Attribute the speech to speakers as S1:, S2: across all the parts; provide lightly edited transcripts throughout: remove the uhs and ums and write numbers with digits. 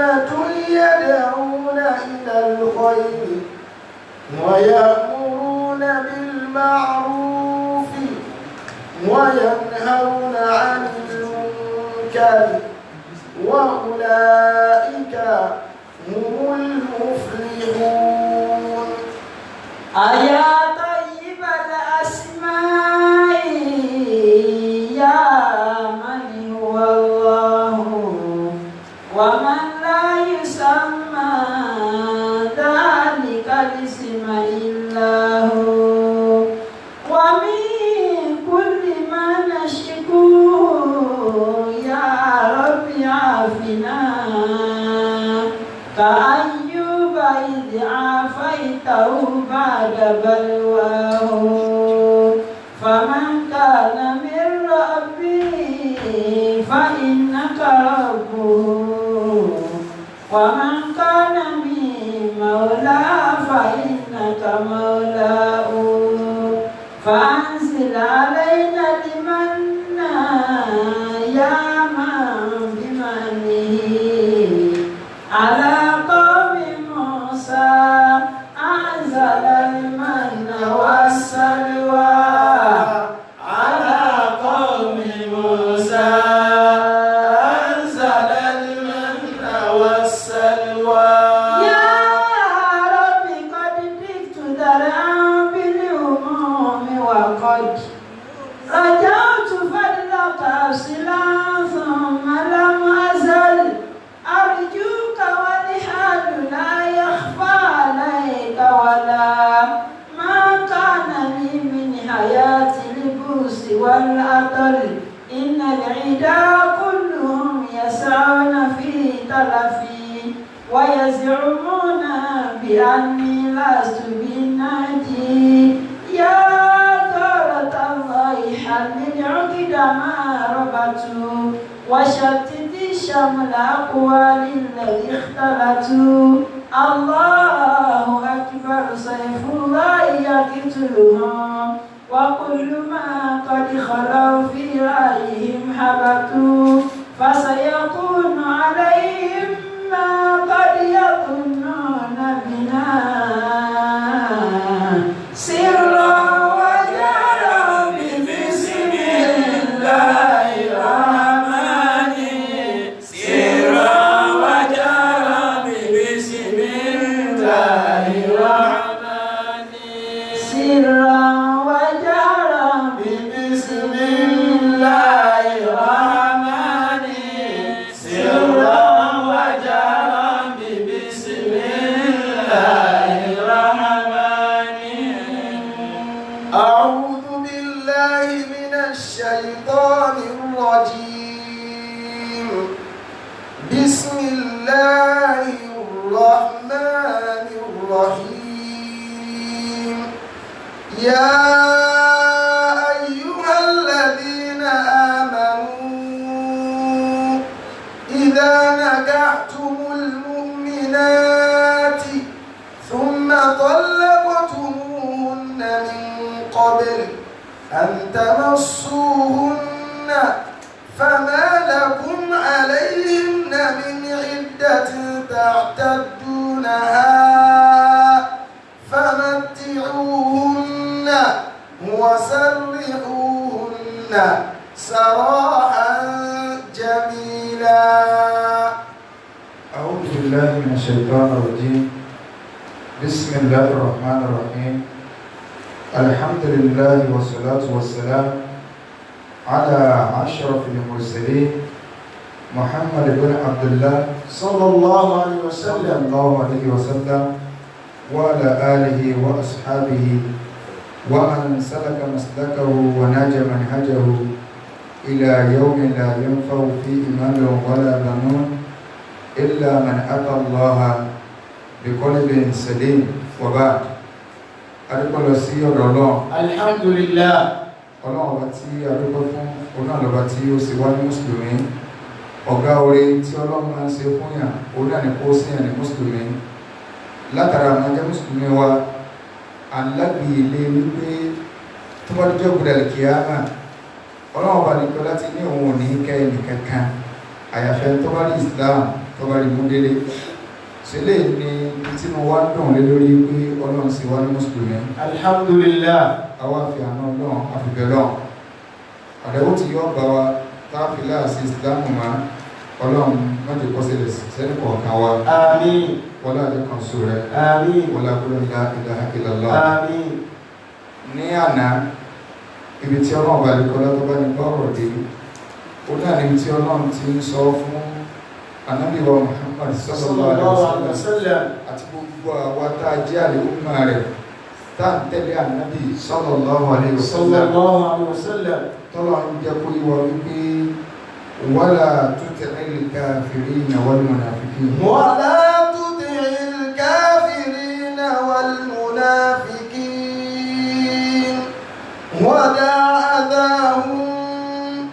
S1: أمة يدعون إلى الخير ويأمرون بالمعروف وينهون عن المنكر وأولئك هم المفلحون.
S2: أيا طيب الأسماء يا من هو الله ومن لا يسمى ذلك الاسم إلا هو ومن كل ما نشكوه يا رب عافنا كأيوب إذ عافيته بعد بلواه فمن كان من ربه فإنك ربه ومن كان من مولاه فإنك مولاه فأنزل علينا المنى يا من بمنه على قوم موسى أنزل المن والسلوى على قوم موسى أنزل المن والسلوى يا رب قد جئت درعا بالهموم وقد رجعت فضلك أصلا ثم لم أزل أرجوك والحال لا يخفى عليك ولا ما كان لي من حياة البؤس والأطل إن العدا كلهم يسعون في تلفي ويزعمون بأني لست بالناجي يا دارة الله حلل عقد ما ربطوا وشتت شمل أقوال الذي اختلطوا الله أكبر سيف الله يقتلهم وكل ما قد خلوا في رأيهم حبطوا فسيكون عليهم ما قد يظنون بنا سرا وجهرا بسم الله الرحمن سرا وجهرا بسم الله الرحمن سرا وجهرا بسم الله الرحمن سرا وجهرا بسم الله الرحمن.
S1: أعوذ بالله من الشيطان الرجيم. بسم الله الرحمن الرحيم. يا أيها الذين آمنوا إذا نكحتم المؤمنات ثم طلقتموهن من قبل أن تمسوهن فما لكم عليهن من عدة تعتدونها فمتعوهن وسرحوهن سراحا جميلا.
S3: أعوذ بالله من الشيطان الرجيم. بسم الله الرحمن الرحيم. الحمد لله والصلاة والسلام على أشرف المرسلين محمد بن عبد الله
S1: صلى الله عليه وسلم
S3: وعلى آله وأصحابه ومن سلك مسلكه وناج منهجه إلى يوم لا ينفع فيه مال ولا بنون إلا من أتى الله بقلب سليم. وبعد adúpẹ́ sí ọ̀dọ̀ Ọlọ́run.
S1: Alhamdulillah.
S3: Ọlọ́run ọba tí adúpẹ́ fún òun náà lọ́ba tí ó sì wá ní mùsùlùmí. Ọ̀gá oore tí Ọlọ́run máa ń ṣe fún yàn òun náà ní kó sí yàn ní mùsùlùmí. Látara àwọn jẹ́ mùsùlùmí wa alágbè ilé wípé tó bá dúdú ọ̀gbọ̀dà kíámà Ọlọ́run ọba nìkan láti ní òun ò ní kẹ́ ẹnì kankan àyàfẹ́ tó bá ní Islam tọ́ba rí mú délé sílẹ̀ ní tí mo wá dùn lé lórí pé ọlọ́run sì wá ní mùsùlùmí.
S1: alhamdulillah.
S3: àwa fi àná ọlọ́run àfìbẹ̀ lọ́n àdẹ̀wò tí yọ bá wa táàfilà sí ìsìlámù má ọlọ́run mọ́jọ kọ́ sílẹ̀ sẹ́ni kọ̀ọ̀kan wa.
S1: àmín.
S3: wọlé àjọ kan sọ rẹ.
S1: àmín.
S3: wọlé àkúrẹ́ ńlá ilaha illallah.
S1: àmín.
S3: ní àná ibi tí ọlọ́run bá lè kọ́lá tó bá ní bọ́ọ̀rọ̀ dé ó náà níbi tí ọlọ́run ti ń sọ fún Ànábì wa Muhammad sallallahu alaihi wasallam àti gbogbo àwa tá a jẹ́ àlè ọmọ rẹ̀ tá à ń tẹ̀lé Ànábì sallallahu alaihi wasallam tọ́lọ̀ ń jẹ́ kó yíwọ wípé wala tuti'il kafirina wal munafiqin.
S1: wala tuti'il kafirina wal munafiqin wada' adahum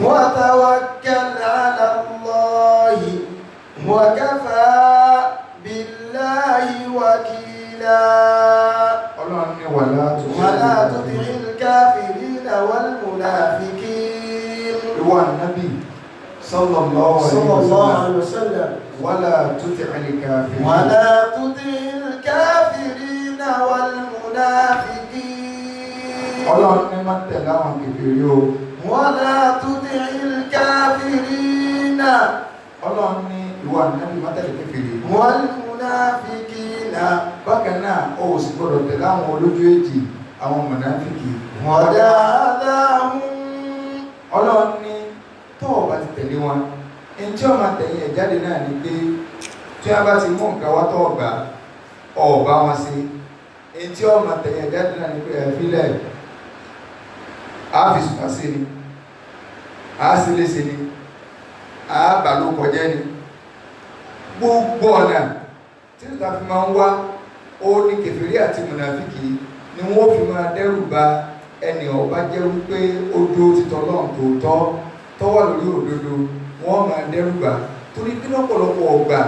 S1: wa tawakkal 'ala Allah wa kafa billahi wakila.
S3: Ọlọ́run ní wala
S1: tuti'il kafirina wal munafiqin.
S3: ìwọ Ànábì sallallahu alaihi wasallam wala tuti'il kafirina
S1: wala tuti'il kafirina wal munafiqin.
S3: Ọlọ́run ní má tẹ̀lé àwọn kèfèrí o.
S1: wala tuti'il kafirina.
S3: Ọlọ́run ní ìwọ Ànábì má tẹ̀lé kèfèrí.
S1: wal munafiqina.
S3: bákan náà ó sì gbọ́dọ̀ tẹ̀lé àwọn olójú èjì àwọn mùnáfíkì.
S1: wada' adahum.
S3: Ọlọ́run ní tọ́ọ̀ bá ti tẹ̀lé wọn ẹni tí ọmọ tẹ̀yìn ẹ̀ jáde náà ni pé tí wọ́n bá ti mú nǹkan wá tọ́ ọ̀gbà ọ̀ọ̀bá wọn sí ẹni tí ọmọ tẹ̀yìn ẹ̀ jáde náà ni pé ẹ̀fílẹ̀ àfìsùpá sí ni àásìlẹ̀sẹ̀ ni àábàlókọjẹ́ ni gbogbo ọ̀nà tí ìta fi máa ń wá ó ní kèfèrí àti mùnàfíkì ni wọ́n fi máa dẹ́rù ba ẹni ọba jẹ́ wípé ó dúró títọ́ náà tòótọ́ tọ́wọ́ lórí òdodo wọ́n máa dẹ́rù bà torí bí lọ́pọ̀lọpọ̀ ọgbà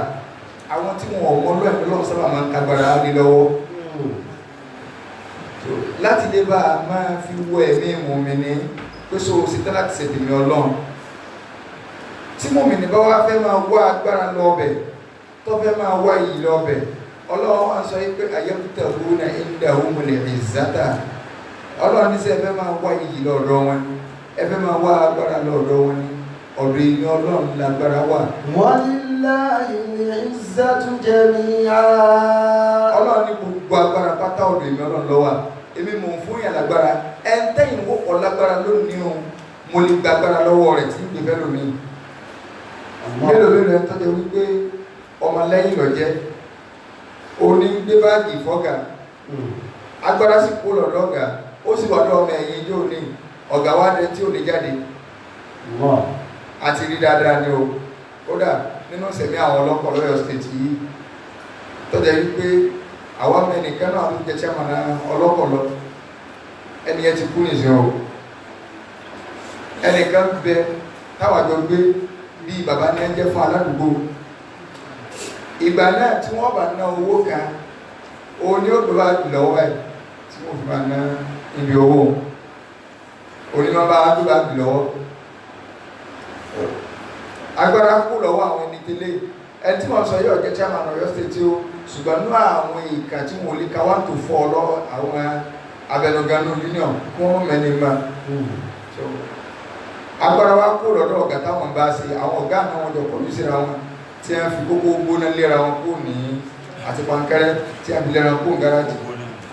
S3: àwọn tí wọn ọmọ lọ́ẹ̀mí lọ́wọ́ sábà máa ń kagbára ní lọ́wọ́ láti lè bá a máa fi wọ ẹ̀mí mùmínì pé so o sì tán láti ṣètìmí ọlọ́run tí mùmínì bá wá fẹ́ máa wá agbára lọ́ọ̀bẹ̀ tó fẹ́ máa wá iyì lọ́ọ̀bẹ̀ ọlọ́run wá sọ pé ayabtaguna indahumul izzata ọlọ́run ní sẹ́ fẹ́ máa wá iyì lọ́dọ̀ wọn ẹ fẹ́ máa wá agbára lọ́dọ̀ wọn ni ọ̀dọ̀ ìní ọlọ́run lágbára wà.
S1: walillahil izzatu jami'a.
S3: ọlọ́run ní gbogbo agbára pátá ọ̀dọ̀ ìní ọlọ́run ló wà èmi mò ń fún yàn lágbára ẹ ń tẹ̀yìn wọ́pọ̀ lágbára lónìí o mo lè gba agbára lọ́wọ́ rẹ̀ tí ń gbé fẹ́ lómi. mélòó mélòó ẹ tọ́jú wípé ọmọlẹ́yìn lọ jẹ́ òní gbé báàgì fọ́gà agbára sì kó lọ́dọ̀ ọ̀gá ó sì wọ́dọ̀ ọmọ ẹ̀yìn ijó ní ọ̀gá wá dé tí ò lè jáde àti rí dáadáa ní o kódà nínú sẹ̀mí àwọn ọlọ́pọ̀ lọ́yọ̀ state yìí tọ́jà wípé àwọn ẹnìkan náà ló jẹ́ chairman ọlọ́pọ̀ lọ ẹni ẹ ti kú nìṣẹ́ o ẹnìkan bẹ táwàjọ gbé bí bàbá ní ẹjẹ́ fún aládùúgbò ìgbà náà tí wọ́n bá ná owó kan òun ni ó gbé bá lọ́wọ́ báyìí tí wọ́n fi máa ná ibi owó onímọ̀ bá gbé bá lọ́wọ́ agbára kú lọ́wọ́ àwọn ẹni tẹ́lẹ̀ ẹni tí wọ́n sọ yóò jẹ́ chairman Ọ̀yọ́ state o ṣùgbọ́n ní àwọn ìka tí wọ́n lè ka 1 to 4 lọ àwọn abẹnuganu union kún mẹ́ni ma agbára wa kú lọ́dọ̀ ọ̀gá táwọn bá ṣe àwọn ọ̀gá náà wọ́n jọ pọ̀lú síra wọn tí wọ́n fi kókó gbóná léra wọn kó ní àti pankẹ́rẹ́ tí wọ́n fi léra wọn kó gáràjì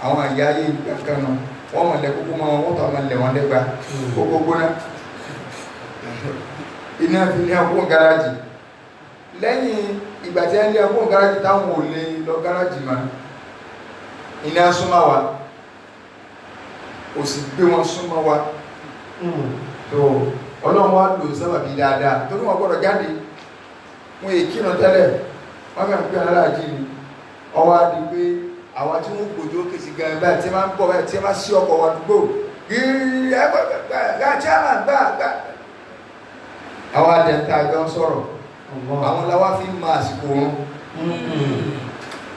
S3: àwọn àyà ayé kankan náà wọ́n mọ̀ lẹ́ kókó mọ́ wọ́n tó àwọn lẹ̀ wọ́n lẹ́gbàá kókó gbóná iná fi ní ọkùn gáràjì lẹ́yìn ìgbà tí ẹni ọkùn gáràjì táwọn ò lè lọ gáràjì ma iná súnmọ́ wa ò sì gbé wọn súnmọ́ wa tó ọlọ́run wá lò sábàbí dáadáa tó ní wọn gbọ́dọ̀ jáde wọn èyí kírun tẹ́lẹ̀ wọ́n kàn pé aláàjì ni ọwọ́ á di pé àwa tí wọ́n gbòjó kèsì gan báyìí tí wọ́n máa ń bọ̀ báyìí tí wọ́n máa sí ọkọ̀ wa dúgbò gírí ẹgbẹ̀gbẹ̀ àwọn adẹ̀ntà àjọ ń sọ̀rọ̀ àwọn láwá fi ń ma àsìkò oorun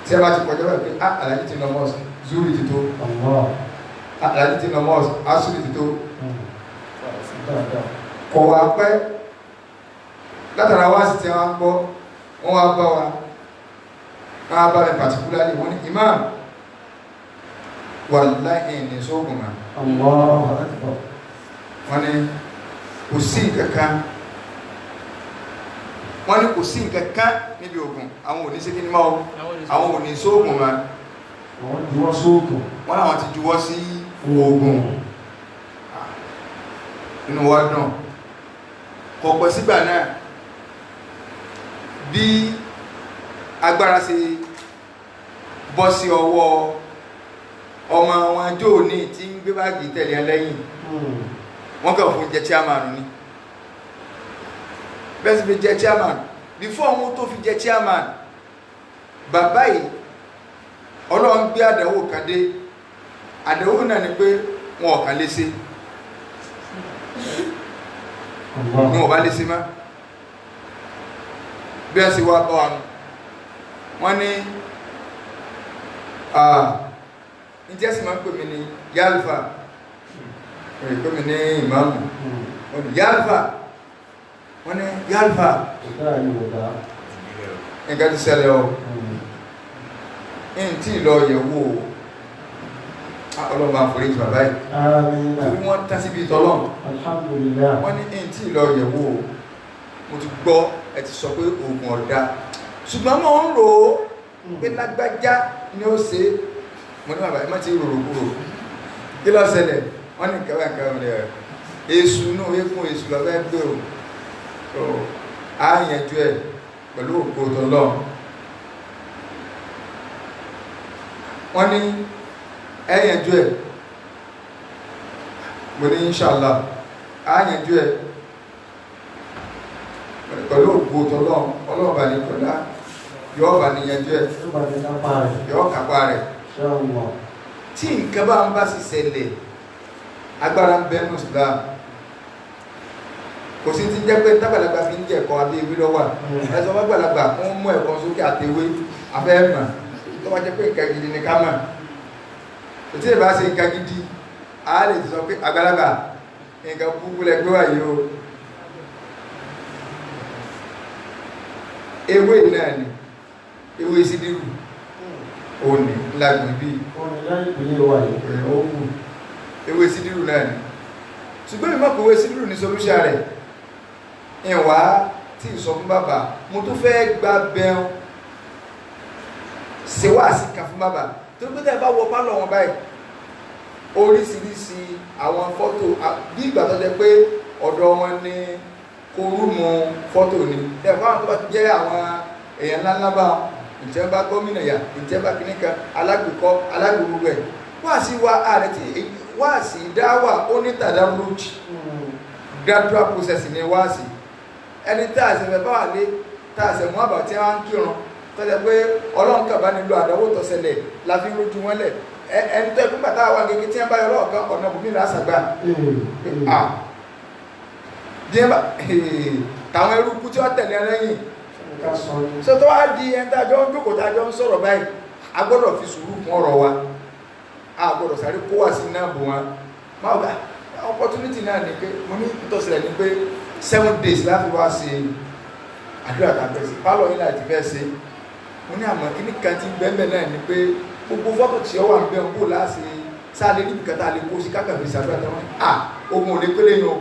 S3: tí a bá ti kọjọ́ pé àlàyé ti lọ mọ́ọ̀sì zúrì ti tó àlàyé ti lọ mọ́ọ̀sì asúrì ti tó kọ̀ wá pẹ́ látara wá sí tí a ń gbọ́ wọ́n wá bá wa wọ́n bá mi particularly wọ́n ní imam wallahi ní sóògùn ma
S2: Allahu Akbar.
S3: wọ́n ní kò sí nǹkankan wọ́n ní kò sí nǹkankan níbi ogun àwọn òní sí kí ní máa àwọn òní sóògùn ma
S2: Wọ́n juwọ́ sóògùn.
S3: wọ́n láwọn ti juwọ́ sí ogun inú wa dùn kò pẹ́ sígbà náà bí agbára ṣe bọ́ sí ọwọ́ ọmọ wọn jóò ní tí ń gbé báàgì tẹ̀lé ẹlẹ́yìn wọ́n kàn fún jẹ chairman ní bẹ́ẹ̀ sì fi jẹ chairman before wọn tó fi jẹ chairman bàbá yìí ọlọ́run gbé àdánwò kan dé àdánwò náà ni pé wọn ọ̀kan lè ṣe ní wọ́n bá lè ṣe má bí ẹ sì wá bọ́ wọn wọ́n ní ìjẹ́ sì máa ń pè mí ní yálfà pè mí ní ìmáàmù wọ́n ní yálfà wọ́n ní yálfà nǹkan ti ṣẹlẹ̀ ọ tí lọ yẹ̀wò ọlọ́run àforíjì bàbá yìí tí wọ́n tán síbi tọ́lọ́run
S2: alhamdulillah
S3: wọ́n ní tí lọ yẹ̀wò mo ti gbọ́ ẹ ti sọ pé oògùn ọ̀dá ṣùgbọ́n mo ń rò ó pé lágbájá ni ó ṣe mo ní bàbá yìí má ti rò kúrò kí ló ṣẹlẹ̀ wọ́n ní kẹwàá rẹ̀ èṣù náà eégún èṣù lọ́fẹ́ gbé o á yẹnjú ẹ̀ pẹ̀lú òkú tọ́lọ́run wọ́n ní ẹ̀yẹ̀njú ẹ̀ mo ní inshallah ẹ̀yẹ̀njú ẹ̀ pẹ̀lú òkú tọ́lọ́run ọlọ́ọ̀bà ní kọ́lá yọ́ bà ní yẹnjú ẹ̀ yọ́ kápá rẹ̀ tí nǹkan bá ń bá sì ṣẹlẹ̀ agbára ń bẹ́nu Islam kò sí ti jẹ́ pé tábàlagbà fi ń jẹ́ ẹ̀kọ́ abẹ́ ìwé lọ́wà ẹ̀sọ́ bàgbàlagbà fún mú ẹ̀kọ́ sókè àtẹwé afẹ́ẹ̀mà tó wá jẹ́ pé nǹkan gidi ní ká mọ̀ tó tí ìbá ṣe nǹkan gidi a lè sọ pé àgbàlagbà nǹkan púpù lẹ́gbẹ́ wà yìí o ewé náà ni ewé sídìrù òní lágbìn bí ewé sídìrù náà ni ṣùgbọ́n ìmọ̀ pé ewé sídìrù ní solúṣà rẹ̀ ìwà tí ìsọ fún bàbá mo tó fẹ́ gbá bẹ́ẹ̀ ṣe wá sí kan fún bàbá tó ń pẹ́tẹ́ bá wọ pálọ̀ wọn báyìí oríṣiríṣi àwọn fọ́tò bí ìgbà tó jẹ́ pé ọ̀dọ̀ wọn ní korúmù fọ́tò ni ẹ̀fọ́ àwọn tó bá ti jẹ́ àwọn èèyàn ńláńlá bá ìjẹba gómìnà yà ìjẹba kìnnìkan alágbèkọ́ alágbègbè ẹ̀ wá sí wa ààrẹ tí wá sí dáwà onítàdá roach gradual process ni wá sí ẹni tá a ṣẹ̀fẹ̀ bá wà lé tá a ṣẹ̀ mú àbà tí wọ́n ń kírun tọ́jẹ́ pé ọlọ́run kàbá nílò àdáwò tọ́sẹ̀lẹ̀ la fi rójú wọn lẹ̀ ẹni tó ẹkún bàtà wà gẹ́gẹ́ tí wọ́n bá yọ lọ́ọ̀kan ọ̀nà bùnmí rà sàgbà bí ẹ bá tàwọn eruku tí wọ́n tẹ̀lé ẹlẹ́yìn so tó wá di ẹni tàjọ ń jókòó tàjọ ń sọ̀rọ̀ báyìí a gbọ́dọ̀ fi sùúrù fún ọ̀rọ̀ wa a gbọ́dọ̀ sáré kó wá sí náà bò wọn máa gbà opportunity náà ni pé mo ní ìtọ́sílẹ̀ ni pé 7 days láti wá sí àdúrà tàbí sí pálọ̀ yìí láti fẹ́ ṣe mo ní àmọ́ kíní kan tí bẹ́ẹ̀ náà ni pé gbogbo fọ́tò tí ó wà ń bẹ́ ń kó láti sáàlẹ̀ níbi kẹta lè kó sí kákàbí ìsàdúrà tẹ́wọ́n ogun ò lè pélé yàn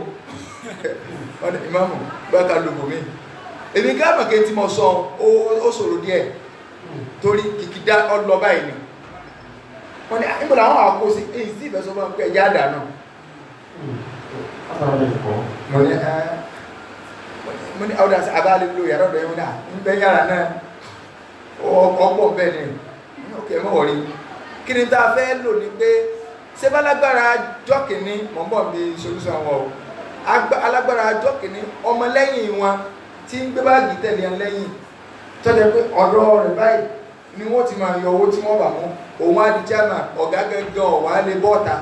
S3: wọ́n ni ìmáàmù gbáka lógo mi èmi gáàmà kí n tí mo sọ ó ṣòro díẹ̀ torí kìkìdá ọlọ báyìí ni wọ́n ni ìgbòdà àwọn àkó sí èyí sí ìfẹ́ sọ fún pé ẹjá dà náà mo ní àwọn àbálẹ̀ ló yàrá ọ̀dọ̀ ẹ̀wọ̀n náà ń bẹ́ yàrá náà ọ̀pọ̀ bẹ́ẹ̀ ni ok mọ́ rí kí ni tá a fẹ́ lò ní pé ṣé bá lágbára jọ́kìní mọ̀mọ́ mi solúsọ wọn o alágbára jọ́kìní ọmọlẹ́yìn wọn tí ń gbé báàgì tẹ̀lé ẹ lẹ́yìn tọ́jẹ́ pé ọ̀dọ́ rẹ̀ báyìí ni wọ́n ti máa yọ owó tí wọ́n bà mú òun á di chairman ọ̀gá gẹ́gẹ́ ọ̀wá lè bọ́ọ̀ta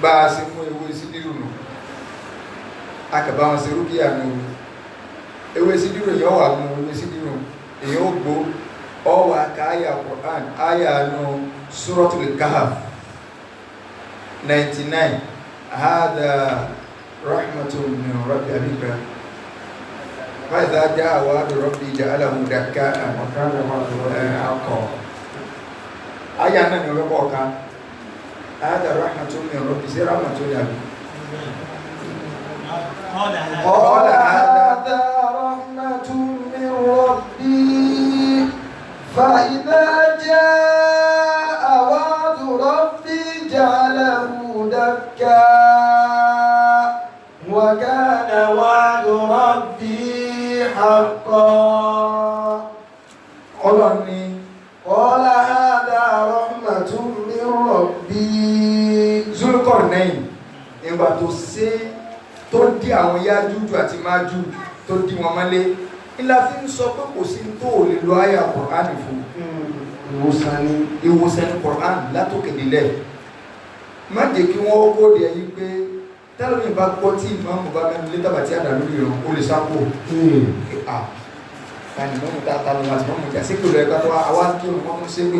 S3: bá a ṣe mú ewé sídìrù nù akàbá wọn ṣe rúkìá nù ewé sídìrù èyàn wà mú ewé sídìrù èyàn ó gbó ọwà ká àyà Qur'an àyà nù Suratul Kahf 99 hada rahmatun min rabbi abika فإذا جاء وعد ربي جعله دكاء
S2: وكان وعد ربي حقا.
S3: آية أنا نقول هذا رحمة من ربي سير رحمة الله.
S1: قال هذا رحمة من ربي فإذا جاء وعد ربي جعله دكا وكان وعد ربي حقا. قال هذا رحمة من ربي.
S3: Zulqarnain ìgbà tó ṣe tó di àwọn Yájújù àti Májújù tó di wọn mọ́lé ńlá fi ń sọ pé kò sí tó lè lo àyà Kùránì fún ìwòsàn ní Kùránì látòkè délẹ̀. Má jẹ́ kí wọ́n kó di ẹ̀yí pé tẹ́lẹ̀mí bá gbọ́ tí ìmáàmù bá mẹ́nu lé tàbátí àdá lórí ìrọ̀ ó lè sápò tani mọ́mù tààtà lọ àti mọ́mù jà sí kí olóògbà tó wá kí o mọ́mù sí pé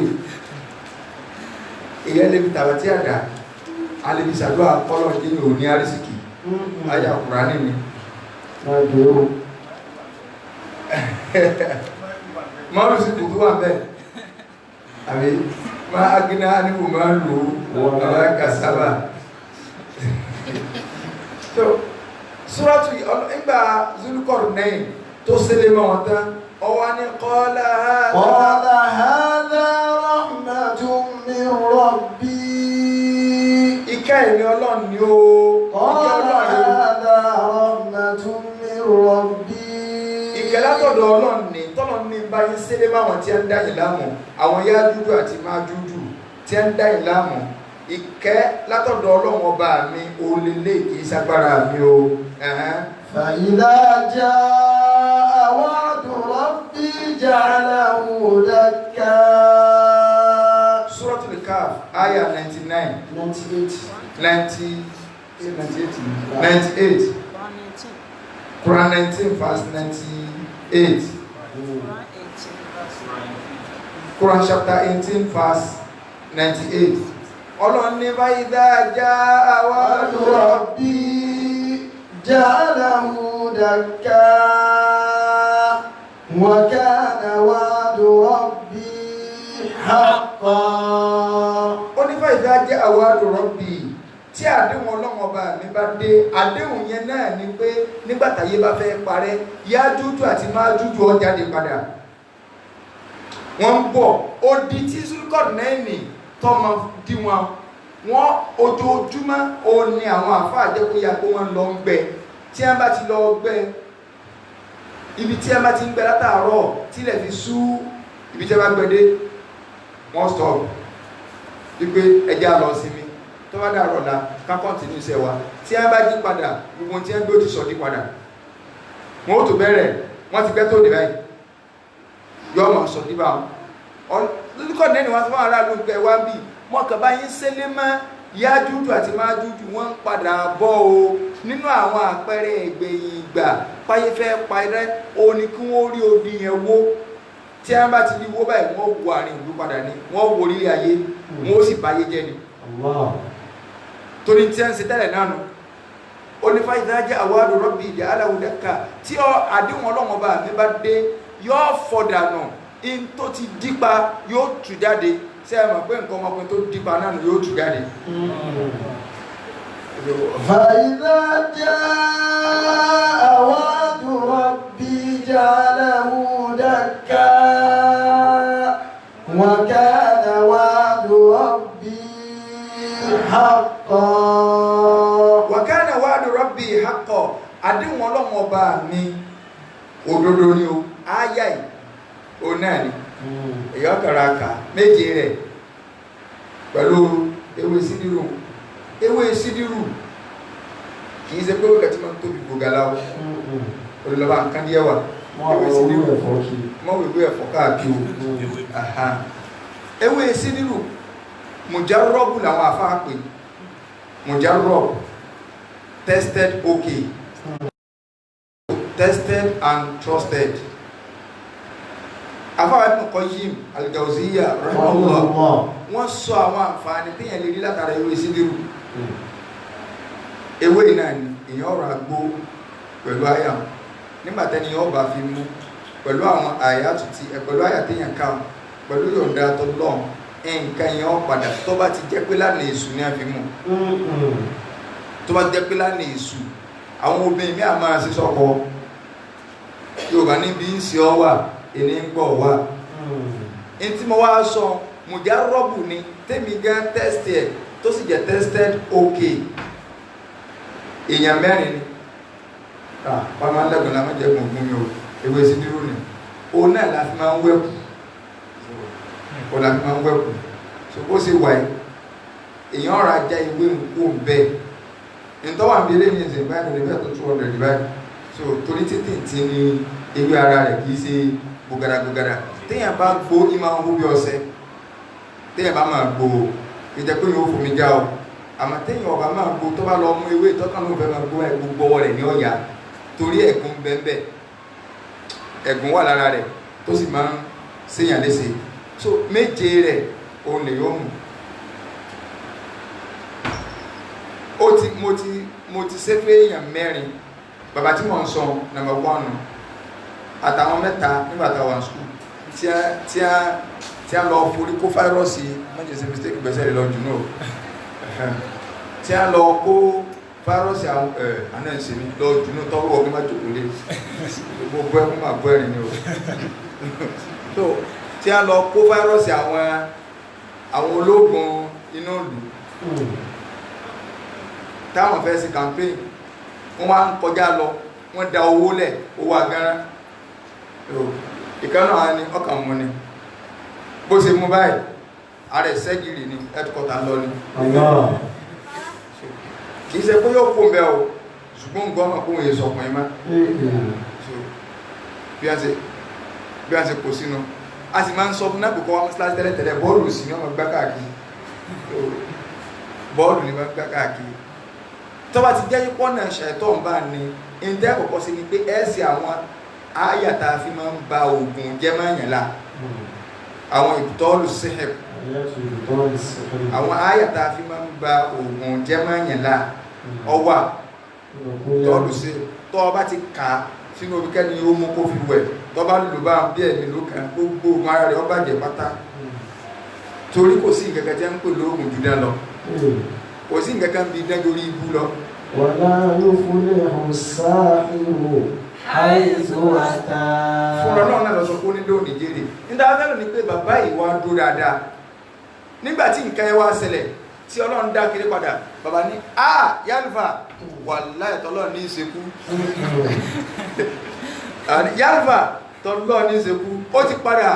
S3: èyẹ́ lè fi tàbátí àdá alèbí sàdúrà kọ́lọ̀ kí ní òní àrísìkì ayà Kùránì ni mọ́rù sí kò tó wà bẹ́ẹ̀ àbí má agíná níwò máa lò àwọn kàsábà tó súrátù ìgbà Zulqarnain tó sílé mọ́ wọn tán ọwá ní qala hadha
S1: rahmatun min rabbi.
S3: Ìkẹ́ ìní Ọlọ́run ni ó
S1: qala hadha rahmatun min rabbi.
S3: Ìkẹ́ látọ̀dọ̀ Ọlọ́run ni tọ́lọ̀ ní báyìí sílé máwọn tí ń dáyìn láàmú àwọn Yájújù àti Májújù tí ń dáyìn láàmú ìkẹ́ látọ̀dọ̀ Ọlọ́run ọba mi olèlé kìí sagbára mi o.
S1: فإذا جاء وعد ربي جعله دكا.
S3: Suratul Kahf ayah 98 Quran 19 verse 98 Quran chapter 18 verse 98 Ọlọ́run ní فإذا جاء وعد
S1: ربي جعله دكا وكان وعد ربي حقا.
S3: Ó ní فإذا جاء وعد ربي tí àdéhùn Ọlọ́run ọba mi bá dé àdéhùn yẹn náà ni pé nígbàtàyé bá fẹ́ parẹ́ Yájújù àti Májújù ó jáde padà wọ́n ń bọ̀ ó di tí Zulqarnain tọ́mọ dí wọn ojoojúmọ́ ó ní àwọn àfáà jẹ́ kó ya kó wọ́n lọ ń gbẹ tí wọ́n bá ti lọ gbẹ ibi tí wọ́n bá ti ń gbẹ látàárọ̀ tílẹ̀ fi sú ibi tí wọ́n bá gbẹdé wọ́n stop wípé ẹjẹ́ lọ sinmi tó bá dàrọ̀ la ká kọ́ntínú iṣẹ́ wa tí wọ́n bá jí padà gbogbo tí wọ́n gbé ó ti sọ dí padà wọ́n ó tó bẹ̀rẹ̀ wọ́n ti gbẹ́ tó dé báyìí yọ́ ọmọ sọ dí bá wọn Zulqarnain ni wọ́n ti fún aráàlú gbẹ wá bí wọ́n kàn bá yín sẹ́lé mọ́ Yájújù àti Májújù wọ́n ń padà bọ̀ o nínú àwọn àpẹẹrẹ ìgbẹ̀yìn ìgbà páyé fẹ́ parẹ́ o ní kí wọ́n rí odi yẹn wó tí wọ́n bá ti rí wó báyìí wọ́n wo àárín ìlú padà ní wọ́n wo orílẹ̀ ayé wọ́n ó sì báyé jẹ́ ni torí tí wọ́n ń ṣe tẹ́lẹ̀ náà nù ó ní فإذا جاء وعد ربي جعله دكا tí àdéhùn Ọlọ́run ọba mi bá dé yóò fọ̀dànù in tó ti dípa yóò tú jáde ṣé ẹ mọ̀ pé nǹkan ọmọkùnrin tó dípa náà yóò tú jáde.
S1: فإذا جاء وعد ربي جعله دكا وكان وعد ربي حقا.
S3: وكان وعد ربي حقا àdéhùn Ọlọ́run ọba mi òdodo ni o ááyá yìí o náà ni èyàn kàràkà méje rẹ̀ pẹ̀lú ewé sídírù kìí ṣe pé ó kàtí máa ń tóbi gbogbo olùlọ́bà nǹkan díẹ̀ wà mọ́wé ẹ̀fọ́ káàkiri ewé sídírù mùjárọ́bù làwọn àfáà pè mùjárọ́bù tested okay tested and trusted àfáà Ibn Qayyim al-Jawziyya rahimahullah wọ́n sọ àwọn àǹfààní tí yẹn lè rí látara ewé sídírù ewé náà ni èyàn ọ̀rọ̀ àgbó pẹ̀lú àyà nígbàtẹ́ni ọba fi mú pẹ̀lú àwọn àyàtù tí pẹ̀lú àyàtẹ̀yàn ká pẹ̀lú yọ̀ǹda tó lọ́n nǹkan yẹn ó padà tó bá ti jẹ́ pé lánàá èṣù ní àfi mú tó bá ti jẹ́ pé lánàá èṣù àwọn obìnrin mi àmà sí sọ́kọ Yorùbá níbi ń ṣe ọ wà ẹni ń gbọ́ wà ní tí mo wá sọ mùjá rọ́bù ni tèmi gan tẹ́sítì ẹ̀ tó sì jẹ́ tested okay èèyàn mẹ́rin ni pàmò alẹ́gùn la máa jẹ́ gbùngbùn mi o ewé sí dúró ni o náà la fi máa ń wẹ̀kù o la fi máa ń wẹ̀kù so bó ṣe wà yìí èèyàn ọ̀rọ̀ ajá ìwé nǹkó bẹ́ẹ̀ ìtọ́wà ń belé ní ìsìn báyìí lórí bẹ́ẹ̀ tó 200 báyìí so torí títí tí ní ewé ara rẹ̀ kìí ṣe gbogara téèyàn bá gbó ìmọ̀ ohun bí ọṣẹ téèyàn bá máa gbó ìjẹ́ pé yóò fomi já o àmọ́ téèyàn ọba máa gbó tó bá lọ mú ewé ìtọ́kàn ló fẹ́ máa gbó gbogbo ọwọ́ rẹ̀ ní ọ̀yà torí ẹ̀gún bẹ́ẹ̀ ẹ̀gún wà lára rẹ̀ tó sì máa ń ṣèyàn léṣe so méje rẹ̀ òun lè yóò mú mo ti ṣe fẹ́ èèyàn mẹ́rin bàbá tí wọ́n ń sọ number 1 àtàwọn mẹ́ta nígbàtà wà skúl tí a lọ forí kó fáírọ́ọ̀sì mọ́jẹ̀sẹ̀ mistake gbẹ̀sẹ̀ rẹ̀ lọ jù náà tí a lọ kó fáírọ́ọ̀sì àwọn anẹ́sẹ̀ mi lọ jù náà tọ́wọ́ ọgbẹ́ má jòkó lé gbogbo ẹkún máa bọ́ ẹ̀rìn ni o so tí a lọ kó fáírọ́ọ̀sì àwọn ológun inú ìlú táwọn fẹ́ sí campaign wọ́n wá ń kọjá lọ wọ́n da owó lẹ̀ owó agánrá ìkànnà àwọn ni ọkàn mú ni bó ṣe mú báyìí ààrẹ sẹ́gìrì ni headquarter lọ ni kìí ṣe pé yóò kó mẹ́ o ṣùgbọ́n nǹkan ọmọ kó wọ́n yẹ sọkùn ẹ̀má bí a ṣe kò sínú a sì máa ń sọ fún náà kòkó wá mọ́sílásí tẹ́lẹ̀tẹ́lẹ̀ bọ́ọ̀lù sí ní ọmọ gbá káàkiri bọ́ọ̀lù ní gbá káàkiri tó bá ti jẹ́ yípo náà ṣẹ̀tọ́ ń bá ní ìdẹ́ kọ̀kọ́ sí ni pé ẹ́sì àwọn áyàtà fi máa ń ba oògùn jẹ́ máa yàn lá àwọn ìbùtọ́ọ̀lù síhẹ̀p àwọn áyàtà fi máa ń ba oògùn jẹ́ máa yàn lá ọwà tọ́ọ̀lù sí tọ́ bá ti kà á sínú omi kẹ́ni ó mú kó fi wẹ̀ tọ́ bá lò bá bí ẹ̀mí ló kàn gbogbo oògùn ara rẹ̀ ó bàjẹ́ pátá torí kò sí ìkẹ́kẹ́ jẹ́ ń pè lóògùn jù dán lọ kò sí nǹkan bí dágorí ibú lọ.
S1: wala yuflihu sahiru haythu ata.
S3: fúnra náà lọ sọ pé onídó nìjẹ́rì nígbà fẹ́ràn ní pé bàbá ìwà dúró dáadáa nígbàtí nǹkan ẹ wá ṣẹlẹ̀ tí ọlọ́run dá kiri padà bàbá ní yálùfà wallahi tọ́lọ́ ní ìṣekú yálùfà tọ́lọ́ ní ìṣekú ó ti padà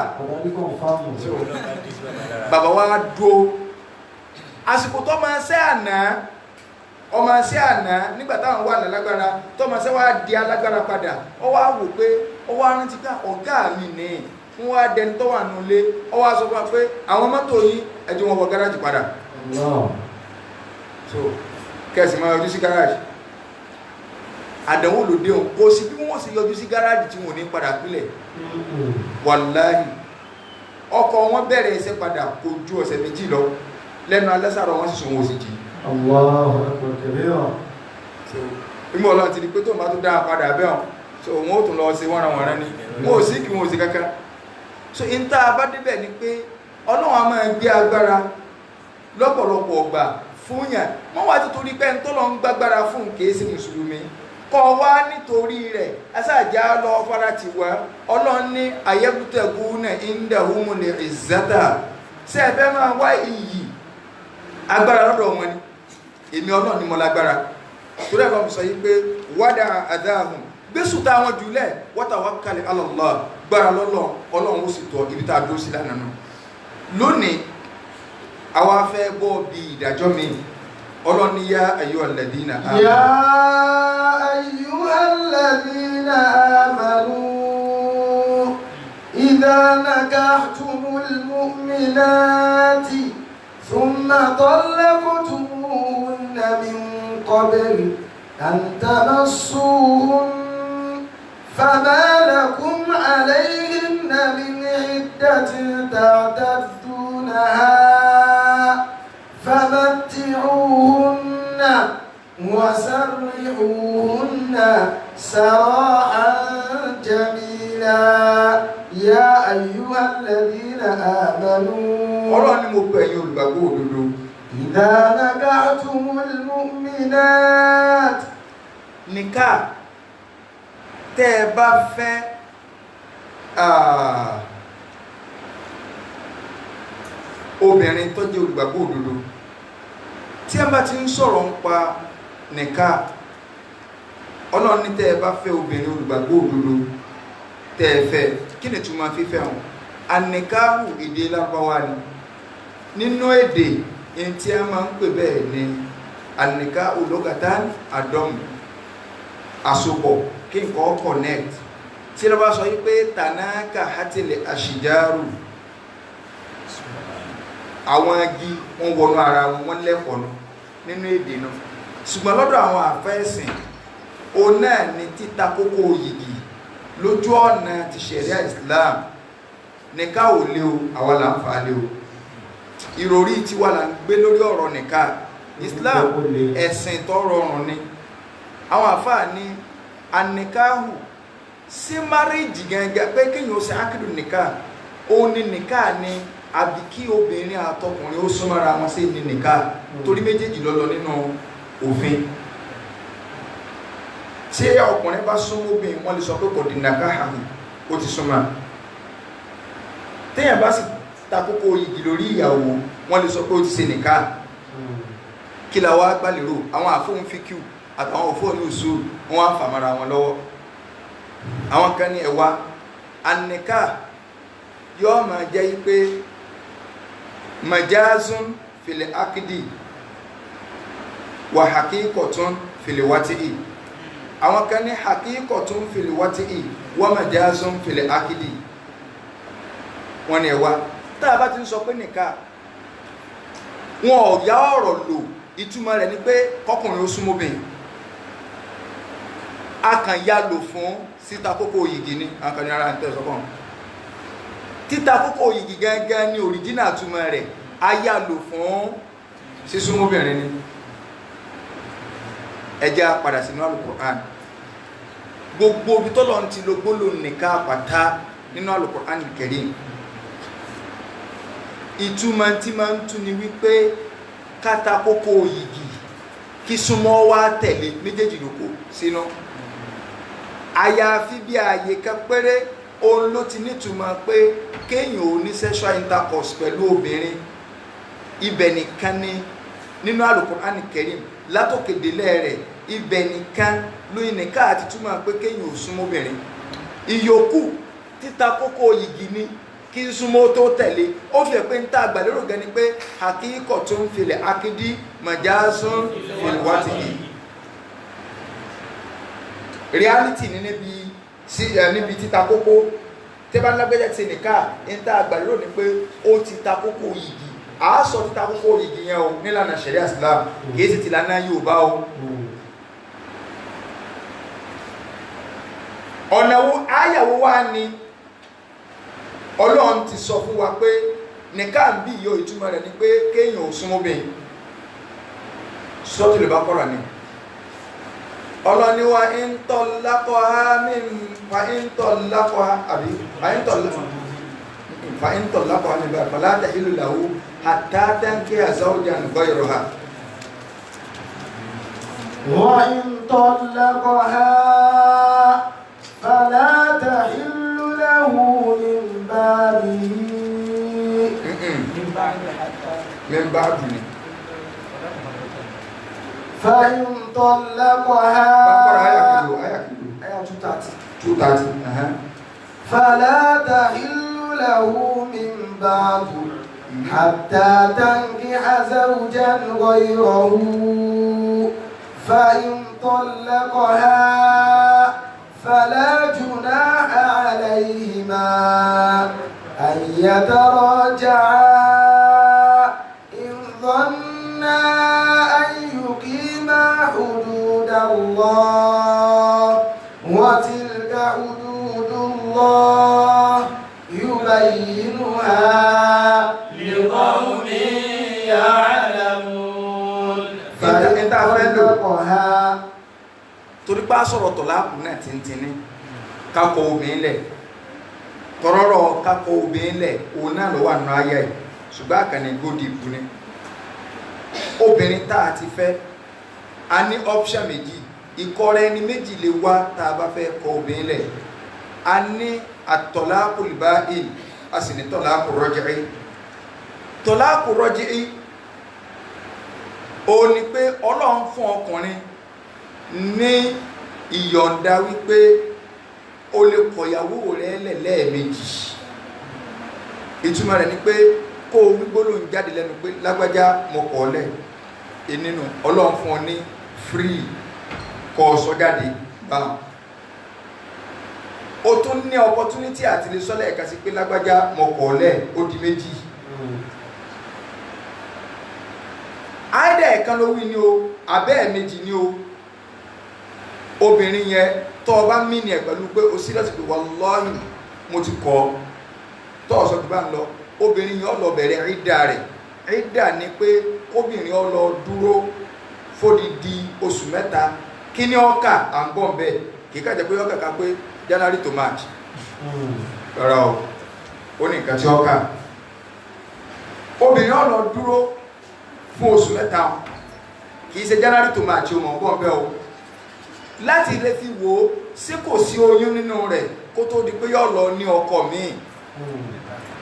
S3: bàbá wa dúó àsìkò tó máa ṣẹ́ àná ọmọ ṣẹ́ àná nígbàtàwọn wà lálágbára tó máa ṣẹ́ wá di alágbára padà ó wá wò pé ó wá rántí pé ọ̀gá mi ní fún wá dẹni tó wà nulé ó wá sọ fún wa pé àwọn mọ́tò yìí ẹjọ́ wọn wọ gáràjì padà so kẹsì máa yọjú sí gáràjì àdánwò lòdì òun kò sí bí wọ́n sì yọjú sí gáràjì tí wọ́n ní padà pílẹ̀ wàláhì ọkọ̀ wọn bẹ̀rẹ̀ iṣẹ́ padà kò ju ọ̀sẹ̀ méjì lọ lẹ́nu alẹ́sàrọ̀ wọ́n sì sọ wọ́n sì jí ìmọ̀ ọlọ́run ti di pé tó bá tó dáa padà bẹ́ẹ̀ so wọ́n ó tún lọ sí wọ́n rán ní wọ́n ò sí kí wọ́n ò sí kankan so in tá a bá débẹ̀ ni pé ọlọ́run a máa gbé agbára lọ́pọ̀lọpọ̀ ọgbà fún yàn wọ́n wá títorí pé ń tọ́lọ ń gbágbára fún kèésì mùsùlùmí kọ́ wá nítorí rẹ̀ asáàjá lọ fara ti wá ọlọ́run ní ayébútẹ̀kú náà indahumul izzata ṣé ẹ fẹ́ máa wá iyì agbára lọ́dọ̀ wọn ni èmi ọlọ́run ni mo lágbára torí ẹ̀lọ́mù sọ yí pé wádà àdáhùn gbésù tá wọn jùlẹ̀ watawakkal ala Allah gbára lọ́lọ́ ọlọ́run ó sì tọ́ ibi tá a dúró sí lánàá náà lónìí àwa fẹ́ bọ́ bí ìdájọ́ mi ọlọ́run ní yá ayyuhal ladina amanu
S1: yá ayyuhal ladina amanu idha nakahtumul mu'minati ثم طلقتموهن من قبل أن تمسوهن فما لكم عليهن من عدة تعتدونها فمتعوهن وسرحوهن سراحا جميلا يا أيها الذين آمنوا
S3: ọlọ́run ni mo pè ẹ̀yin olùgbàgbọ́ òdodo
S1: إذا نكحتم المؤمنات
S3: nìkà tẹ́ ẹ bá fẹ́ obìnrin tó jẹ́ olùgbàgbọ́ òdodo tí ẹ bá ti ń sọ̀rọ̀ ń pa nìkà ọlọ́run ní tẹ́ ẹ bá fẹ́ obìnrin olùgbàgbọ́ òdodo tẹ́ ẹ fẹ́ kí ni túmọ̀ fífẹ́ wọn anìkáhù èdè Lárúbáwá ni nínú èdè in tí a máa ń pè bẹ́ẹ̀ ni anìkáhù lugatan àdọ́mù àsopọ̀ kí nǹkan connect tí ló bá sọ yí pé tànáàkà hátìlẹ̀ àṣìjárù àwọn agi wọn wọnú ara wọn lẹ́kọ̀ọ́nù nínú èdè náà ṣùgbọ́n lọ́dọ̀ àwọn àfẹ́ẹ̀sìn o náà ni títa kókó yìgì lójú ọ̀nà ti ṣẹ̀ríà Islam nìká ò lé o àwa là ń fà á lé o ìròrí tí wà là ń gbé lórí ọ̀rọ̀ nìká Islam ẹ̀sìn tó rọrùn ni àwọn àfáà ní anìkáhù sí márìjì gẹ́gẹ́ pé kéèyàn ó ṣe ákìdù nìká ó ní nìká ni àbí kí obìnrin àtọkùnrin ó súnmọ́ra wọn sí ní nìká torí méjèèjì lọ́lọ́ nínú òfin tí ọkùnrin bá súnmọ́ obìnrin wọ́n lè sọ pé kò di nìká hàn ó ti súnmọ́ téèyàn bá sì takókò igi lórí ìyàwó wọ́n lè sọ pé ó ti ṣe nìká kí la wá gbàlérò àwọn àfóhùn fíkíù àtàwọn òfóhùn ní usul wọ́n á fàmàrà wọn lọ́wọ́ àwọn kan ní ẹ̀wà anìká yóò máa jẹ́ yí pé majazun fil akidi wa haqiqatun fil wati'i àwọn kan ní haqiqatun fil wati'i wa majazun fil akidi wọ́n ní ẹ̀wà tá a bá ti ń sọ pé nìká wọn ò yá ọ̀rọ̀ lò ìtumọ̀ rẹ̀ ni pé kọkùnrin ó súnmọ́bìn a kàn yá lò fún síta kókó yìgì ní àkànní ara ń tẹ́sọ́kàn títa kókó yìgì gángan ní òrìjínà túmọ̀ rẹ̀ a yá lò fún sísúnmọ́bìnrin ni ẹjá padà sínú Al-Qur'an gbogbo ibi tọ́lọ̀ ti lo gbólóhùn nìká pátá nínú Al-Qur'an Al-Karim ìtumọ̀ tí máa ń tún ni wípé kátà kókó yìgì kí súnmọ́ wá tẹ̀lé méjèèjì lóko sínú àyàfi bí ààyè kan péré òun ló ti nítumọ̀ pé kéèyàn ò ní sexual intercourse pẹ̀lú obìnrin ibẹ̀ nìkan ni nínú Al-Qur'an Al-Karim látòkèdélẹ̀ rẹ̀ ibẹ̀ nìkan lóyìn nìkan àti túmọ̀ pé kéèyàn ò súnmọ́ obìnrin ìyókù títa kókó yìgì ni kí súnmọ́ tó tẹ̀lé ó fi ẹ̀ pé ń tá àgbàlérò gan ni pé haqiqatun fil akidi majazun fil wati'i reality ní níbi títa kókó tẹ́bá lágbẹ́jẹ́ ti nìká ń tá àgbàlérò ni pé ó ti ta kókó yìgì àásọ títa kókó yìgì yẹn o nílànà ṣẹ̀ríà Islam kìí sì ti lànà Yorùbá o ọ̀nà wo áyàwó wá ni Ọlọ́run ti sọ fún wa pé nìká ń bí yóò ìtumọ̀ rẹ̀ ni pé kéèyàn ò súnmọ́bìn sọ́tù lè bá kọ́ra ni Ọlọ́ni wa ń tọ́ lákọ́ha àbí fa ń tọ́ lákọ́ha ní báyìí fala tahillu lahu hatta tankiha zawjan ghayraha
S1: wa in طلقها فلا تحل له من بعده
S3: من بعد
S1: فإن طلقها
S3: آية 230
S1: فلا تحل له من بعد حتى تنكح زوجا غيره فإن طلقها فلا جناح عليهما أن يتراجعا إن ظنا أن يقيما حدود الله وتلك حدود الله يبينها
S2: لقوم يعلمون
S1: فإن طلقها
S3: torí pé a sọ̀rọ̀ tọ̀láàkù náà tìǹtìǹní kakọ obìnrin lẹ̀ tọrọrọ kakọ obìnrin lẹ̀ òun náà ló wà nínú ayé ẹ̀ ṣùgbọ́n àkànní gòdì ìbú ni obìnrin tá a ti fẹ́ a ní option méjì ìkọrẹ ẹni méjì lè wá tá a bá fẹ́ kọ obìnrin lẹ̀ a ní àtọ̀láàkù lìbáìn a sì ní tọ̀láàkù rọ́jìí tọ̀láàkù rọ́jìí ó ní pé Ọlọ́run fún ọkùnrin ní ìyọ̀ǹda wípé o lè kọ̀yàwó rẹ̀ lẹ́ẹ̀mejì ìtumọ̀ rẹ̀ ni pé kó o wí gbólóhùn jáde lẹ́nu pé lágbájá mo kọ̀ ọ́ lẹ̀ nínú Ọlọ́run fún ọ ní free kọ́ ọ sọ jáde báwọn o tún ní opportunity àti lè sọ́lẹ̀ ẹ̀ka sí pé lágbájá mo kọ̀ ọ́ lẹ̀ ó di méjì àìdá ẹ̀kan ló wí ní o abẹ́ ẹ̀mejì ní o obìnrin yẹn tó o bá mí ní ẹ̀ pẹ̀lú pé o serious pé wallahi mo ti kọ̀ ọ́ tó o sọ pé bá ń lọ obìnrin yẹn ó lọ bẹ̀rẹ̀ ìdá rẹ̀ ìdá ni pé obìnrin ó lọ dúró fódìdí oṣù mẹ́ta kí ni ọkà à ń bọ̀ bẹ́ẹ̀ kì í kàjẹ́ pé ọkà ká pé January to March rárá o ó ní nǹkan tí ọkà obìnrin ó lọ dúró fún oṣù mẹ́ta kì í ṣe January to March o mọ̀ ń bọ̀ bẹ́ẹ̀ o láti lè fi wò ó sí kò sí oyún nínú rẹ̀ kó tó di pé yóò lọ ní ọkọ míì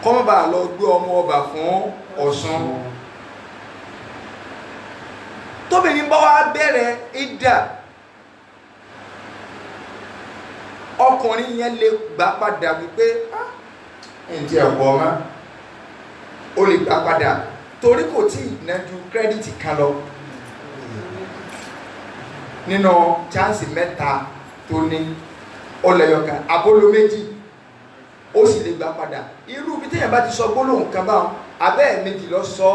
S3: kọ́mọ́ bá lọ gbé ọmọ ọba fún Ọ̀ṣun tóbìnrin bá wá bẹ̀rẹ̀ ìdá ọkùnrin yẹn lè gbà padà wípé ǹjẹ́ ẹ̀kọ́ ọmọ ó lè gbà padà torí kò tí ì ná ju kírẹ́dìtì kan lọ nínú chance mẹ́ta tó ní ọlẹ́yọkan abolo méjì ó sì lè gbà padà irú bí téèyàn bá ti sọ gbólóhùn kan báwọn abẹ́ méjì lọ sọ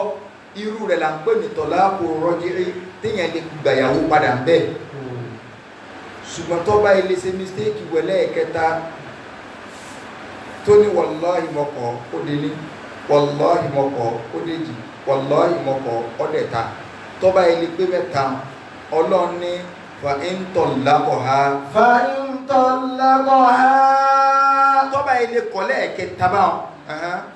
S3: irú rẹ̀ là ń pè ní tọ̀láàkù rọ́jìí téèyàn lè gbàyàwó padà ń bẹ́ẹ̀ ṣùgbọ́n tó bá ilé ṣe mistake wẹ̀lẹ́ ẹ̀kẹta tó ní wallahi mọ́kọ̀ ó dé ní wallahi mọ́kọ̀ ó dé jì wallahi mọ́kọ̀ ó dẹ̀ ta tó bá ilé pé mẹ́ta Ọlọ́run ní fa in tallaqaha tó bá ilé kọ́lẹ̀ ẹ̀kẹta báwọn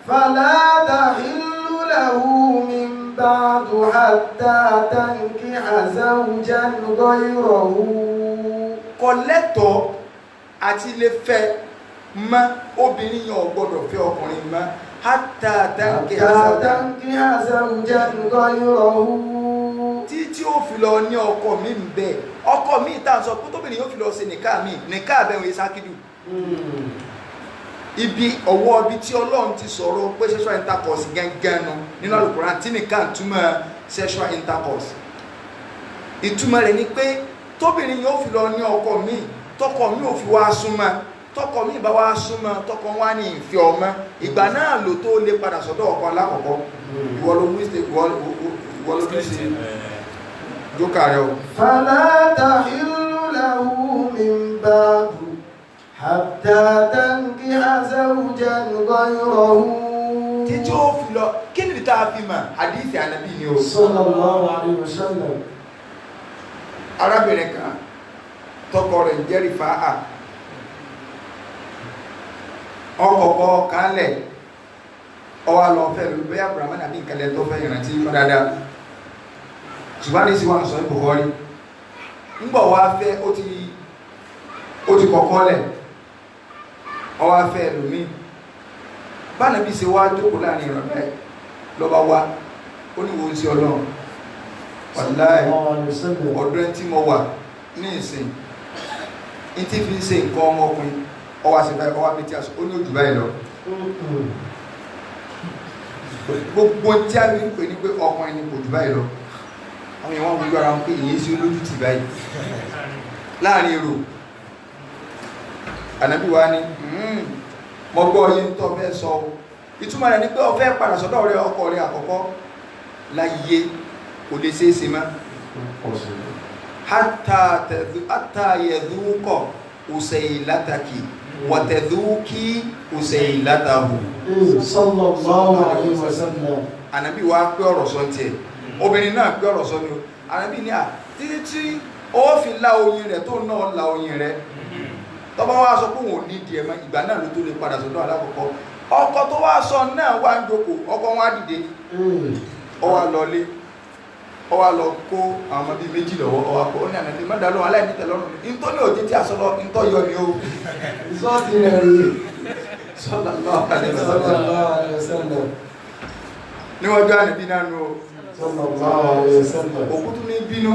S1: fala tahillu lahu min ba'du hatta tankiha zawjan ghayrahu
S3: kò lẹ́tọ̀ọ́ àti lè fẹ́ mọ́ obìnrin yẹn ò gbọ́dọ̀ fẹ́ ọkùnrin mọ́ hatta tankiha
S1: zawjan ghayrahu
S3: tí ó fi lọ ní ọkọ mi ń bẹ ọkọ mi tá à ń sọ pé tóbìnrin yóò fi lọ ṣe nìka mi nìka àbẹ̀wò ìsákìdù ibi ọwọ́ ibi tí Ọlọ́run ti sọ̀rọ̀ pé sexual intercourse gángan nu nínú Al-Qur'an tí nìka túmọ̀ sexual intercourse ìtumọ̀ rẹ̀ ni pé tóbìnrin yóò fi lọ ní ọkọ mi tọkọ mi ò fi wá súnmọ́ tọkọ mi bá wá súnmọ́ tọkọ wá ní ìfẹ́ ọmọ ìgbà náà ló tó lè padà sọ́dọ̀ ọkọ alákọ̀ọ́kọ́ ìwọ ló wí sí jókà rẹ o.
S1: fala tahillu lahu min ba'du hatta tankiha zawjan ghayrahu.
S3: títí ó fi lọ kí ni tá a fi mọ̀ hadith Ànábì ni o.
S1: sallallahu alaihi wasallam.
S3: arábìnrin kan tọkọ rẹ̀ ń jẹ́ Rifáà ọkọ̀ọ̀kọ̀ kálẹ̀ ọwá lọ fẹ́ lórí bẹ́yà Abrahamu àbí ìkẹlẹ̀ tó fẹ́ ìrántí mọ́ dáadáa ṣùgbọ́n ní sí wọn sọ Bukhari ńgbọ̀ wá fẹ́ ó ti kọ̀kọ́ lẹ̀ ọwá fẹ́ lómi bánàbí ṣe wá jókòó láàrin ìrọ̀lẹ́ lọ́ba wá ó ní wo ń sí Ọlọ́run wàláì ọ̀dọ́ ẹni tí mo wà ní ìsìn ní tí fi ń ṣe nǹkan ọmọkùnrin ọwá sí báyìí ọwá méjì aṣọ ó ní òjò báyìí lọ gbogbo tí a rí ń pè ní pé ọkùnrin ní òjò báyìí lọ àwọn èèyàn wọn gbogbo ara wọn pé ìyẹn sí olójú tì báyìí láàrin èrò Ànábì wa ní mo gbọ́ yín tó fẹ́ sọ ìtumọ̀ rẹ̀ ni pé ó fẹ́ padà sọ́dọ̀ rẹ̀ ọkọ rẹ̀ àkọ́kọ́ láyé kò lè ṣe é ṣe mọ́ hatta yadhuqa usaylataki wa tadhuki usaylatahu
S1: sallallahu alaihi wasallam.
S3: Ànábì wa pé ọ̀rọ̀ sọ tiẹ̀ obìnrin náà pé ọ̀rọ̀ sọ ni o Ànábì ní à títí ó fi la oyin rẹ̀ tó náà la oyin rẹ̀ tọ́bá wá sọ pé òun ní ìdí ẹ̀mọ́ ìgbà náà ló tó lè padà sọ́dọ̀ alákọ̀ọ́kọ́ ọkọ tó wá sọ náà wá ń jókòó ọkọ wọn á dìde ó wá lọlé ó wá lọ kó àwọn ọmọ bíi méjì lọ́wọ́ ó wá kó ó ní àná ní mọ́dà lọ́wọ́ aláìnítẹ̀ lọ́rùn ní tó ní òjì tí a sọ lọ ń tọ́ yọ ni ó
S1: sọ́ọ̀tì rẹ̀ rí
S3: sallallahu alaihi wasallam níwájú àníbí náà nù
S1: sallallahu alaihi wasallam
S3: òkú tún ní bínú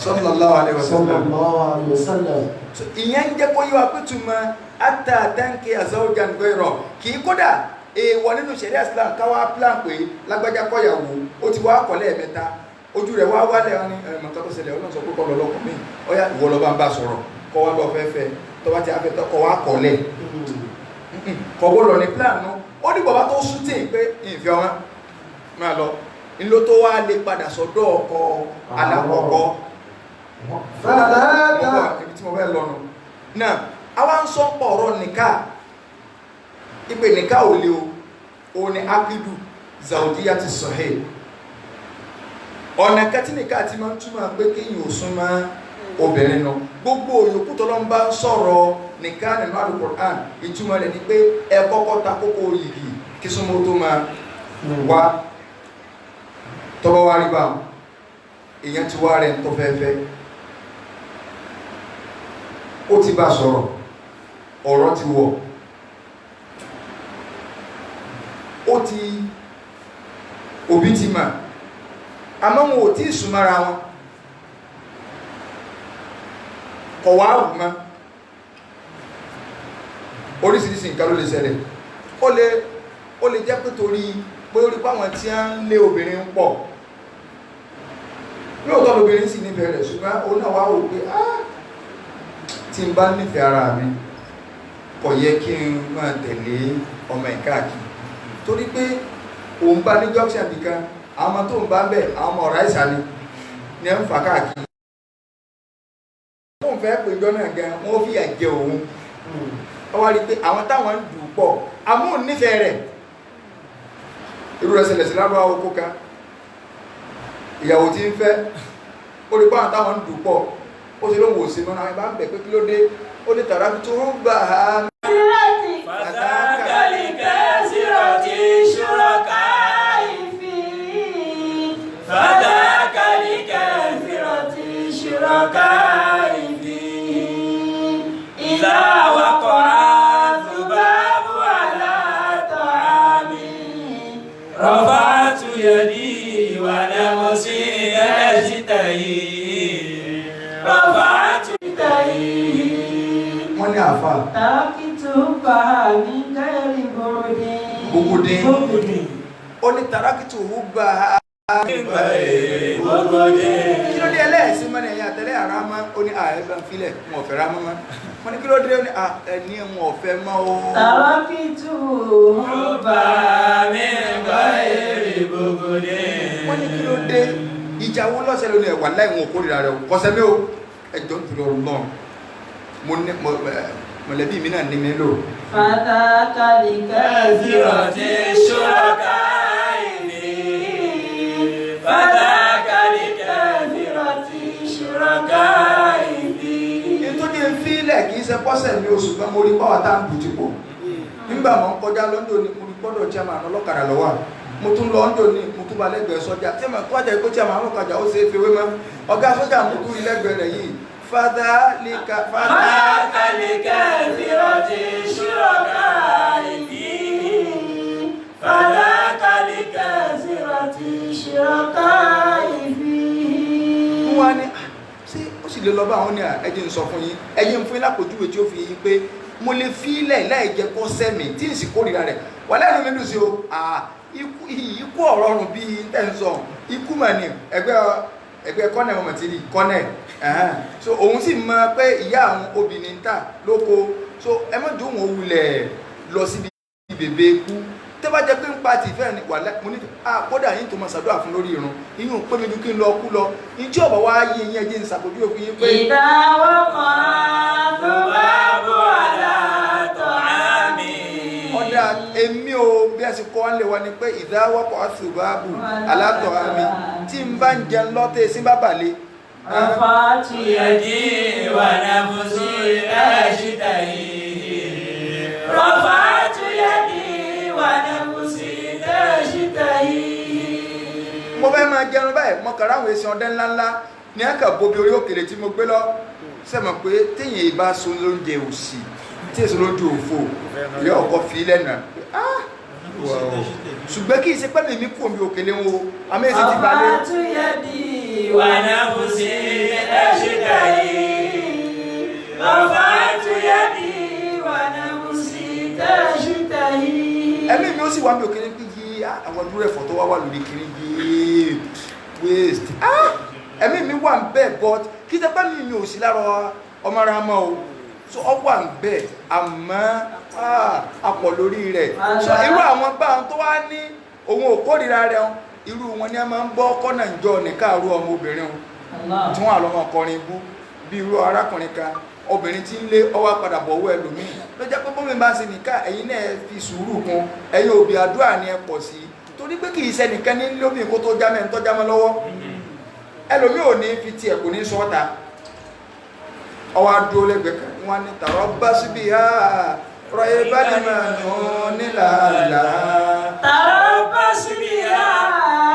S3: sallallahu alaihi wasallam
S1: sallallahu alaihi wasallam
S3: ìyẹn ń jẹ́ kó yíwa pẹ́tùmọ̀ ata àtànkì àzáwọ́jà nìgbẹ́rọ̀ kì í kódà èèwọ̀ nínú ṣẹ̀ríà Islam káwá plan pé lágbájá kọ́yàwó ó ti wá kọ́lẹ̀ mẹ́ta ojú rẹ̀ wá wálẹ̀ wọn ni mọ̀tọ́ tó ṣẹlẹ̀ ọlọ́run sọ pé kọ́lọ̀ lọ́kọ̀ mí ọyá ìwọ lọ bá ń bá sọ̀rọ̀ kọ́ wá lọ fẹ́fẹ́ tó bá ti afẹ́ tó kọ́ wá kọ́lẹ̀ kọ́gbó lọ ní plan náà ó ní bàbá tó sútì pé ìfẹ́ wọn máa lọ ńlọ tó wá lè padà sọ́dọ̀ ọkọ alákọ̀ọ́kọ́ ibi tí mo fẹ́ lọ́nu náà àwa ń sọ pọ̀ ọ̀rọ̀ nìka ìpè nìka ò lè o ní akidu zawjiya ti sahih ọ̀nà kẹtí nìka ti máa ń túmọ̀ pé kéèyàn ò súnmọ́ obìnrin náà gbogbo òyòkú tó lọ ń bá ń sọ̀rọ̀ nìka nínú Al-Qur'an ìtumọ̀ rẹ̀ ni pé ẹ kọ́kọ́ ta kókó yìí kí súnmọ́ tó máa wá tọ́wọ́ wá rí báwọn èèyàn ti wá rẹ̀ ń tọ́ fẹ́fẹ́ ó ti bá sọ̀rọ̀ ọ̀rọ̀ ti wọ̀ ó ti òbí ti mà àmọ́ wọn ò tí ì súnmọ́ra wọn kọ̀ wá wù mọ́ oríṣiríṣi nǹkan ló lè ṣẹlẹ̀ ó lè jẹ́ pé torí pé orí páwọn tí a ń lé obìnrin ń pọ̀ lóòótọ́ lóbìnrin sì nífẹ̀ẹ́ rẹ̀ ṣùgbọ́n ó náà wá wò pé tí n bá nífẹ̀ẹ́ ara mi kò yẹ kí n máa tẹ̀lé ọmọ ìkáàkiri torí pé òun bá ní junction nìkan àwọn ọmọ tó ń bá bẹ̀ àwọn ọmọ ọ̀rá ìsàlẹ̀ ní ẹ̀ ń fà káàkiri wọ́n fẹ́ pé ìjọ náà gan wọ́n fi àjẹ òun wọ́n wá rí pé àwọn táwọn ń dùn pọ̀ àmúhùn nífẹ̀ẹ́ rẹ̀ irú rẹ̀ ṣẹlẹ̀ sí lábọ́ oko kan ìyàwó tí ń fẹ́ ó rí pàwọn táwọn ń dùn pọ̀ ó sì lóhùn òsì mọ́nà àwọn ìbá ń bẹ̀ pé kí ló dé ó ní tàrà tó ń gbà á
S2: fàtàkàlìkà sírọ̀tì ṣúrọ̀ká ìfì fàtàkàlìkà sírọ̀tì ṣúrọ̀ká ìfì ìdáwàkọ̀ àzùbábù àlátọ̀ àmì rọ̀fàtù yẹ̀dí wà lẹ́mọ̀ sí ẹ̀ṣítẹ̀yì rọ̀fàtù yẹ̀dí
S3: wọ́n ní àfà
S4: tàkìtù bá mi kẹ́rì
S3: gbogbo ó ní tàràkìtù ó gbà á kí ló dé ẹlẹ́ẹ̀sìn mọ́ni ẹ̀yà tẹ́lẹ̀ àrá mọ́ ó ní ààrẹ fílẹ̀ wọn ọ̀fẹ́ rámọ́ mọ́ wọ́n ní kí ló dé ó ní ẹni wọn ọ̀fẹ́ mọ́ o
S4: tàkìtù
S2: bá mi kẹ́rì gbogbo
S3: wọ́n ní kí ló dé ìjà wọn lọ́sẹ̀ lónìí ẹ̀wà láì wọn kórìíra rẹ̀ kọsẹ̀ mi o ẹjọ́ ń tìrọ̀ náà mọ̀lẹ́bí mi náà ní mi lò
S4: fàtàkàlìkà
S2: sírọ̀tì ṣúrọ̀ká ìfì fàtàkàlìkà sírọ̀tì ṣúrọ̀ká ìfì.
S3: ètò ní fílẹ̀ kìí ṣe pọ́sẹ̀ ní oṣù kan mo rí pàwọ́ tá à ń bùtìpò nígbà mọ̀ ń kọjá lọ́ndọ̀ ní mo rí gbọ́dọ̀ chairman ọlọ́kadà lọ́wọ́ mo tún lọ́ndọ̀ ní mo tún bá lẹ́gbẹ̀ẹ́ sọ́jà tí mo kọjá ikú chairman ọlọ́kadà ó ṣe é fi wé mọ́ ọ̀gá sọ́jà mo tún rí lẹ́gbẹ̀ẹ́ rẹ̀ yìí fàtàkàlìkà
S2: sírọ̀tì ṣúrọ̀ká ìfì fàtàkàlìkà sírọ̀tì ṣúrọ̀ká ìfì.
S3: wọ́n ní ṣé ó sì lè lọ bá àwọn ní ẹjẹ́ ń sọ fún yín ẹjẹ́ ń fún yín lápòjúwe tí ó fi yín pé mo lè fi ilẹ̀ láì jẹ́ kó sẹ́mi tí ì sì kórìíra rẹ̀ wà lẹ́nu mi dùn sí o ikú ọ̀rọ̀ ọ̀run bíi tẹ̀sán ikú mà ní ẹgbẹ́ kọ́nẹ̀ ọmọ tí rí kọ́nẹ̀ so òun sì mọ̀ pé ìyá àwọn obìnrin ń tà lóko so ẹ mọ̀ dùn wọn wulẹ̀ lọ síbi bèbè ikú tẹ́ bá jẹ́ pé ń pa tìfẹ́ ní wà mo ní kódà yín tó mọ̀ ṣàdúrà fún lórí irun yín pé mi dùn kí n lọ kú lọ ìjọ ọ̀bọ̀ wá yí yín ẹjẹ́ ń ṣàpèjú òfin yín pé.
S4: ìdáwọ́kọ̀ àzùbábù àlátọ̀ àmì.
S3: ọ̀dà èmi ò bí a sì kọ́ ọ́n lè wá ni pé ìdáwọ́kọ̀ àzùbábù àlátọ̀ àmì tí n bá ń jẹun lọ́tẹ̀ sí bábàlẹ̀
S4: رفعت
S2: يدي ونفسي أشتهي رفعت يدي ونفسي أشتهي.
S5: mo fẹ́ máa jẹun báyìí mo kàrà àwọn èsì ọdẹ ńláńlá ní àkà bobi orí òkèlè tí mo gbé lọ sẹ́mọ̀ pé téèyàn ìbá so lóúnjẹ òsì tí èso lóúnjẹ òfò ilé ọkọ̀ fi lẹ́nà ṣùgbọ́n kí ìṣe pẹ́lú mi kú omi òkèlè wọn o àmì èsì ti balẹ̀.
S4: رفعت يدي
S2: ونفسي أشتهي رفعت يدي ونفسي أشتهي.
S5: ẹ̀mí mi ó sì wá mi òkèlè pé yí àwọn dúró ẹ̀fọ́ tó wá wà lórí kiri yìí waste ẹ̀mí mi wà ń bẹ́ẹ̀ but kí ṣe pẹ́lú mi ò sí lára ọmọ ara mọ́ o so ọ wà ń bẹ́ẹ̀ àmọ́ apọ̀ lórí rẹ̀ so irú àwọn báwọn tó wá ní òun ò kórìíra rẹ̀ irú wọn ni a máa ń gbọ́ kọ́nà ìjọ nìkáàrú ọmọbìnrin tí wọ́n àlọ́mọ kọrin bú bí irú arákùnrin kan obìnrin tí ń lé ọwá padà bọ̀wọ́ ẹlòmíì ló jẹ́ pé bómi bá ṣe nìka ẹ̀yin náà fi sùúrù kún ẹ̀yin òbí àdúrà ni ẹ pọ̀ sí torí pé kì í ṣe nìkan ní lómi kó tó jámẹ́ ń tọ́jámọ́ lọ́wọ́ ẹlòmíì ò ní fi tiẹ̀ kò ní sọ́ta ọwọ́ adúró lẹ́gbẹ̀ẹ́ kan wọ́n ní tààrọ́ bá síbi ha rọ ibà ní mà nù nílà àlà.
S2: tààrọ́ bá síbi ha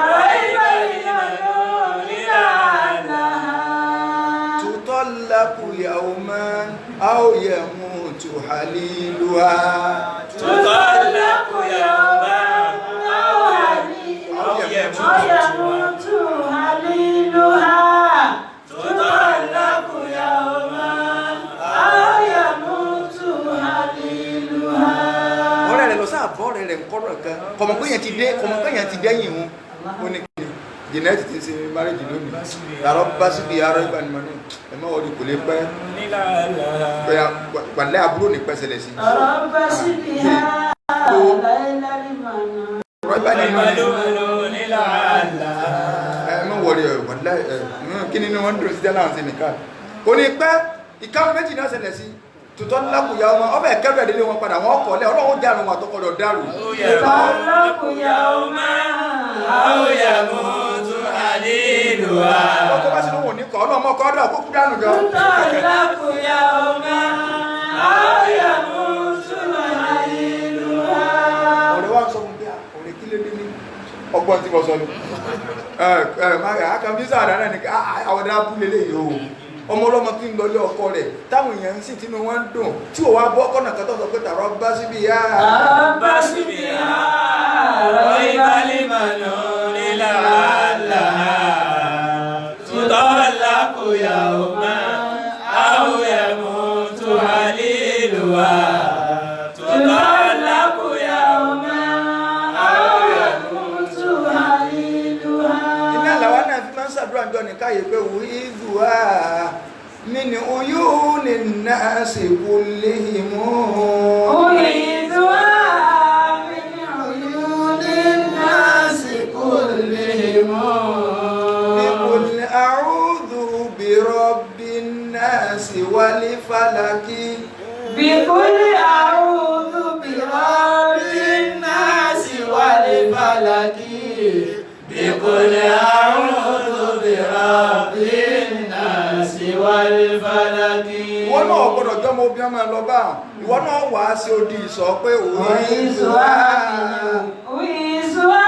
S2: rọ ibà ní mà nù nílà àlà.
S5: تطلق يوما أو يموت حليلها
S2: تطلق يوما أو
S4: يموت حليلها تطلق يوما أو يموت حليلها.
S5: ọ̀rẹ́ rẹ̀ lọ sáà bọ́ ọ̀rẹ́ rẹ̀ ńkọ́rọ̀ kan kọ̀mọ̀péyàn ti dẹ́yìn wọn ó ní kí jìnẹ́tì ti ṣe márèjì lónìí àrọ́ bá síbi àrọ́ ìbánimọ̀ náà ẹ̀mọ́ ọdí kò lè pẹ́ pẹ̀lẹ́ àbúrò ní pẹ́sẹ̀lẹ̀ sí
S4: ọ̀rọ̀ bá síbi ha láìláìmọ̀nà
S5: ọ̀rọ̀ ìbánimọ̀ ẹ̀mọ́ wọ̀rí kí nínú wọn dúró sí tẹ́lá àti nìkan kò ní pẹ́ ìkáwọn méjì náà ṣẹlẹ̀ sí tutọ́ lákùyà ọmọ ọbẹ̀ kẹrù ẹ̀dẹ́lé wọn padà wọ́n kọ̀ọ́lẹ̀ ọlọ́run dànù wọn àtọkọ̀dọ̀ dàrú
S4: تطلق يوما
S2: أو يموت حليلها.
S5: ọkọ̀ bá sí lóhùn ní kọ́ ọlọ́mọ kọ́ ọdọ̀ kó kú dànù jọ
S4: تطلق يوما أو يموت حليلها.
S5: ọ̀rẹ́ wa sọ fún bí ọ̀rẹ́ kí lé dé ní ọgbọ́n tí mo sọ ní àkànbí sáàdá náà ní àwọ̀dá abúlé lè yóò ọmọ ọlọ́mọ tí ń lọlé ọkọ rẹ̀ táwọn èèyàn sì tínú wọn dùn tí ò wá bọ́ kọ́nà kan tó sọ pé tààrọ bá síbi yá
S2: bá síbi ha rọ ìbálẹ̀ mọ̀nà nílà àlà. تطلق يوما أو يموت حليلها. تطلق يوما أو يموت حليلها.
S5: iná àlàwà náà fi máa ń ṣàdúrà jọ ní káyè pé wù í dù á mí ni oyún ní náà sì kú léhìmú
S4: أعيذها من عيون الناس كلهم.
S5: قل أعوذ برب الناس والفلك
S4: بقل أعوذ برب الناس والفلك.
S2: بقل أعوذ برب الناس والفلك.
S5: ìwọ náà gbọ́dọ̀ jọmọ obìnrin máa lọ bá ìwọ náà wà á sí odi ìsọ pé
S4: أعيذها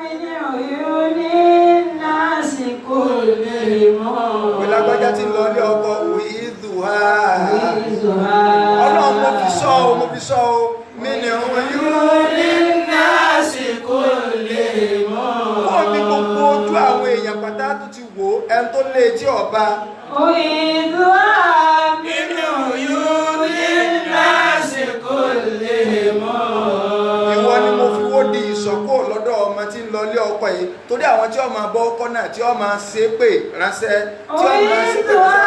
S4: من عيون الناس كلهم.
S5: pé lágbájá tí ń lọ ilé ọkọ òyìnbó
S4: أعيذها
S5: ọlọ́run mo fi sọ o mo fi sọ o mí ni oyún
S4: للناس كلهم.
S5: wọ́n ní gbogbo ojú àwọn èèyàn pátá tó ti wò ẹni tó lé etí ọba
S4: أعيذها من عيون الناس كلهم.
S5: ìwọ ni mo fi wó di ìsọ̀kò lọ́dọ̀ ọmọ tí ń lọ ilé ọkọ yìí torí àwọn tí ó máa bọ́ ọkọ náà tí ó máa ṣe pé ránṣẹ́ tí ó máa ṣe pé
S4: أعيذها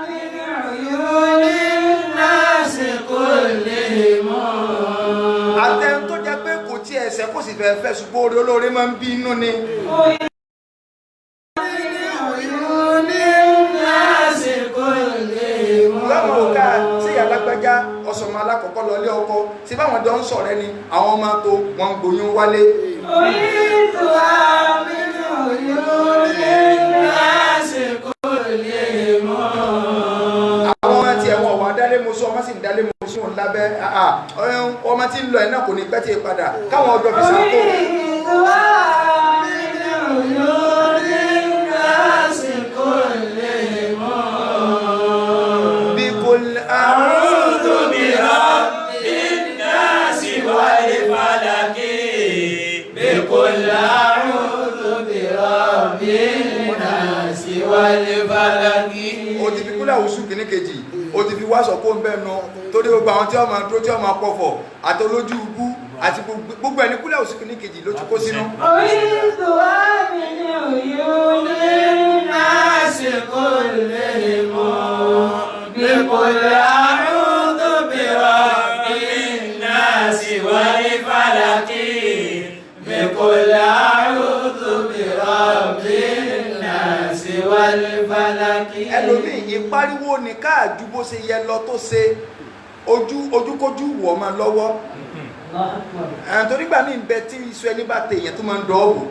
S4: من عيون الناس كلهم.
S5: àtẹn tó jẹ́ pé kò tí ẹsẹ̀ kò sì fẹ́ fẹ́ ṣùgbọ́n orí olóore máa ń bí inú ni
S4: عيون الناس كلهم.
S5: lọ́mọ òkà sí alágbájá ọ̀sọ̀mọ alákọ̀ọ́kọ́ lọ ilé ọkọ tí báwọn jọ ń sọ̀rẹ́ ni àwọn ọmọ tó wọn gbóyún wálé
S4: أعيذها من عيون الناس
S5: ọmọ sì ń dálé mọ́ sí wọn lábẹ́ ọmọ tí ń lọ ẹ̀ náà kò ní pẹ́ tí ì padà káwọn ọjọ́ fi sáko.
S2: أعوذ برب الناس والفلق بقل أعوذ برب الناس والفلق.
S5: O ti fi kúlẹ̀ òṣù kìíní kejì o ti fi wáṣọ kó ń bẹ́ẹ̀ nu torí gbogbo àwọn tí wọ́n máa dúró tí wọ́n máa pọ̀fọ̀ àti olójú ubú àti gbogbo ẹni kúlẹ̀ òṣù kìíní kejì ló ti kó sínú.
S4: Oríṣiríṣi wá mi ní òyìn ní lásìkò lè mọ̀.
S2: بقل أعوذ برب الناس والفلق بقل أعوذ برب الناس والفلق.
S5: ẹlòmíì ìpariwo ní káàjú bó ṣe yẹ lọ tó ṣe ojúkójú wọ̀ ọmọ lọ́wọ́ torí gbà mí bẹ tí iṣu ẹni bá tẹ èèyàn tó máa ń dọ́ọ̀bù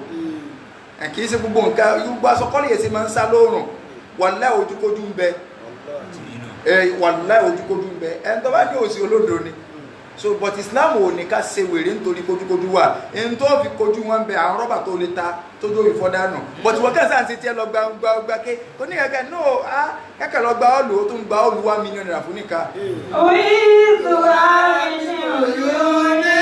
S5: kì í ṣe gbogbo nǹkan gbogbo asọkọ́lẹ̀ yẹn ṣe máa ń sá lóòrùn wàláhì ojúkójú ń bẹ wàláhì ojúkójú ń bẹ ẹni tó bá ní òsì olódo ni so but Islam ò ní ká ṣe wèrè nítorí kójúkójú wà ẹni tó fi kojú wọn bẹ àwọn rọ́bà tó lè ta tó dórí fọ́dánù but wọ́n kẹ́sà ń ṣe tiẹ̀ lọ gba ké oníkẹ́kẹ́ no kẹ́kẹ́ lọ gba ọ́ọ̀lù ó tún gba ọ́ọ̀lù $1 million fún níka.
S4: Oríṣiríṣi wá mi ní òyìn ní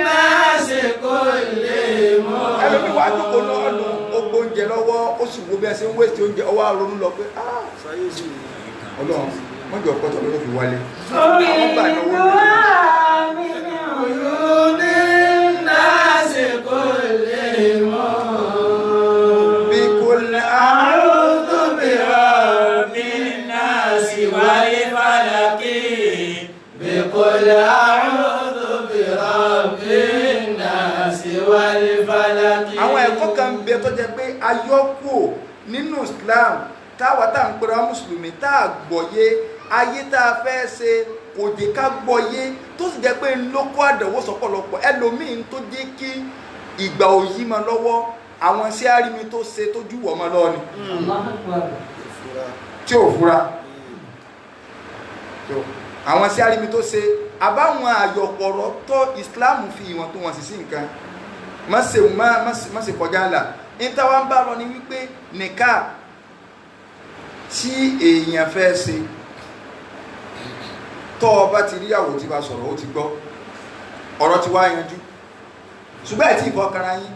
S4: lásìkò lè mọ̀.
S5: ẹlòmíì wàá jókòó lọ́ọ̀lù ó gbóúnjẹ lọ́wọ́ ó sì wo bí ẹ ṣe ń wéṣì oúnjẹ ọwọ́ àrònú lọ pé Ọlọ́run wọ́n jọ ọ̀pọ̀tọ̀ ló fi wálé.
S4: Oríṣiríṣi wá mi ní òyìn ní lásìkò lè mọ̀.
S5: بكل
S2: أعوذ برب الناس والفلق بقل أعوذ برب الناس والفلق.
S5: àwọn ẹ̀kọ́ kan ń bẹ tó jẹ́ pé ayọ́kù nínú Islam táwa tá à ń pera mùsùlùmí tá a gbọ́yé ayé tá a fẹ́ ṣe kò jẹ́ ká gbọ́yé tó sì jẹ́ pé lókó àdánwò sọ́pọ̀lọpọ̀ ẹlòmíín tó jẹ́ kí ìgbà òyì mọ́ lọ́wọ́ àwọn sí àrími tó ṣe tó jù wọ́n mọ́ lọ́wọ́ ni tí ò fura àwọn sí àrími tó ṣe àbáwọn àyọ̀pọ̀rọ̀ tó Islam fi ìwọ̀n tó wọ̀n sí sí nǹkan má ṣe kọjá ńlá ìtawà ń bá lọ ní wípé nìka tí èèyàn fẹ́ ṣe tọ́ ọ bá ti ríyàwó tí bá sọ̀rọ̀ ó ti gbọ́ ọ̀rọ̀ ti wá yanjú ṣùgbọ́n ẹ̀ tí ìfọkànra yín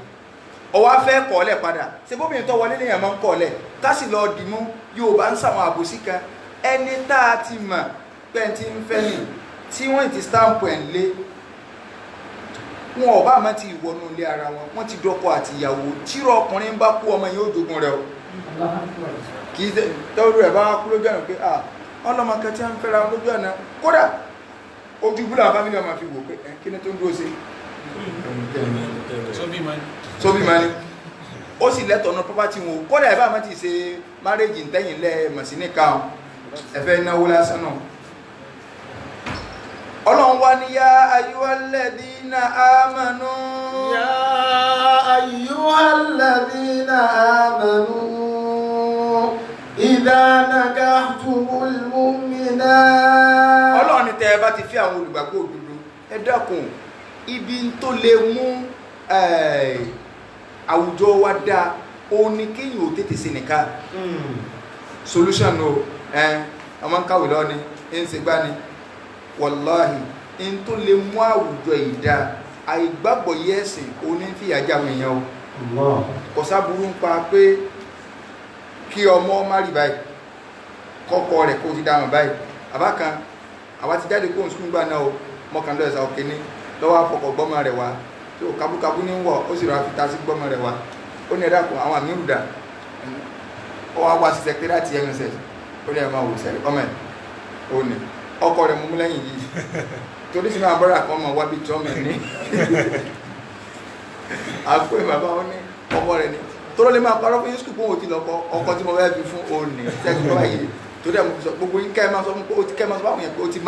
S5: ọwá fẹ́ kọ̀ọ̀lẹ̀ padà ṣe bóbìnrin tó wọlé lèèyàn máa ń kọ̀ọ̀lẹ̀ tásì lọ dìmú Yorùbá ń sàwọn àbòsí kan ẹni tá a ti mọ̀ pé tí ń fẹ́ nì tí wọ́n ti stamp ẹ̀ ń lé wọn ọba àmọ́ ti ìwọnú ilé ara wọn wọ́n ti dọ́kọ àti ìyàwó tírọ ọkùnrin bá kú ọmọ yẹn ó jogun rẹ o kì í tẹ́wọ́rú rẹ̀ bá kú lójú ọ̀nà pé ọlọ́mọ kan tí a ń fẹ́ra lójú ọ̀nà kódà ojú búlọ̀ fámílì ọmọ fi wò pé kí ni tó ń dúró sí sóbí mani ó sì lẹ́tọ̀ọ́ ọ̀nà property wọn kódà ẹ̀bá àmọ́ ti ṣe marriage ntẹ́yìn lẹ́ mọ̀síní ká ẹ̀fẹ́ náwó lásán náà ọlọ́run wá ní yá ayyuhalladhina amanu
S1: يا أيها الذين آمنوا إذا نكحتم المؤمنات.
S5: ọlọ́run ní tẹ́ ẹ bá ti fi àwọn olùgbàgbọ́ òdodo ẹ dákun ibi tó lè mú àwùjọ wa dáa òun ni kéèyàn ò tètè ṣe nìkan solution o ọmọ ń kàwé lọ ni ń ṣe gbá ni wàláhì ń tó lè mú àwùjọ ìdá àìgbàgbọ́ yẹ́sìn òun ní fìyà já àwọn èèyàn o kò sáburú ń pa pé kí ọmọ má rí báyìí kọ́kọ́ rẹ̀ kó ti dáhùn báyìí àbá kan àwa ti jáde kóhùn skúl gbà náà o mọ́kànlá ẹ̀sà òkè ní lọ́wọ́ àfọkọ̀ gbọ́mọ rẹ̀ wá tí ó kabúkabú ní wọ̀ ó sì rà fi ta sí gbọ́mọ rẹ̀ wá ó ní ẹ̀dá kan àwọn àmì ìrùdà ó wá wá sí sẹkítẹ́rìàtì MSS ó ní ẹ̀ma òwúsẹ̀ ọmọ ẹ̀ ó ní ọkọ rẹ̀ mú lẹ́yìn yìí torí sínú àbúrò kan mọ̀ wábi tí ọmọ ẹ̀ ní àpò ìbàbá ó ní ọmọ rẹ̀ ní tó ló lè máa parọ́ fún yíṣkù fún òtí lọ́kọ́ ọkọ tí mo fẹ́ fi fún òní sẹ́kítọ́ báyìí torí ẹ̀mú sọ gbogbo yín kẹ́ẹ̀ máa sọ fún pé ó ti kẹ́ẹ̀ máa sọ fún àwọn yẹn pé ó ti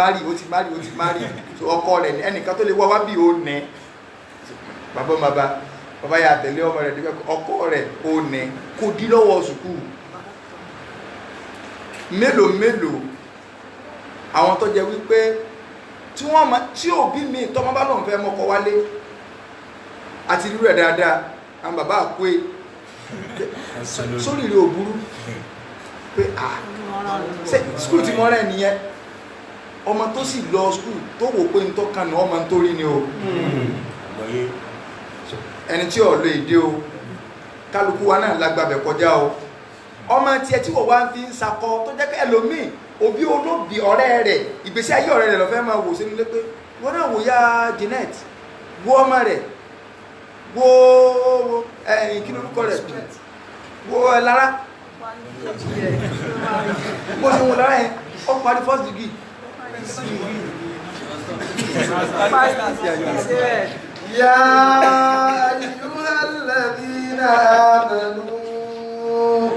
S5: márì so ọkọ rẹ̀ ní ẹnìkan tó lè wá wábì ó nẹ bàbá yà tẹ̀lé ọmọ rẹ̀ dípẹ́ ọkọ rẹ̀ ó nẹ kò dí lọ́wọ́ sùkúù mélòó àwọn tó jẹ́ wípé tí òbí mi tọ́mọ bá lọ́n fẹ́ mọ́kọ wálé àti rírú ẹ̀ dáadáa àwọn bàbá àkóè sórí rẹ̀ òbúrú pé skúl tí wọ́n rẹ̀ nìyẹn ọmọ tó sì lọ skúl tó wò pé ń tọ́ka ní ọmọ tó rí ni o ẹni tí ò lè dé o kálukú wa náà lágbàbẹ̀ kọjá o ọmọ tiẹ̀ tí wọ́n wá ń fi ń sakọ tó jẹ́ pé ẹlòmíì òbí olóbi ọ̀rẹ́ rẹ̀ ìgbésí ayé ọ̀rẹ́ rẹ̀ lọ fẹ́ máa wò sínú lé pé wọ́n náà wò ya Janet wo ọmọ rẹ̀ wo kí lórúkọ rẹ̀ wo Lára bó ṣe wò Lára yẹn ó parí first degree
S1: يا أيها الذين آمنوا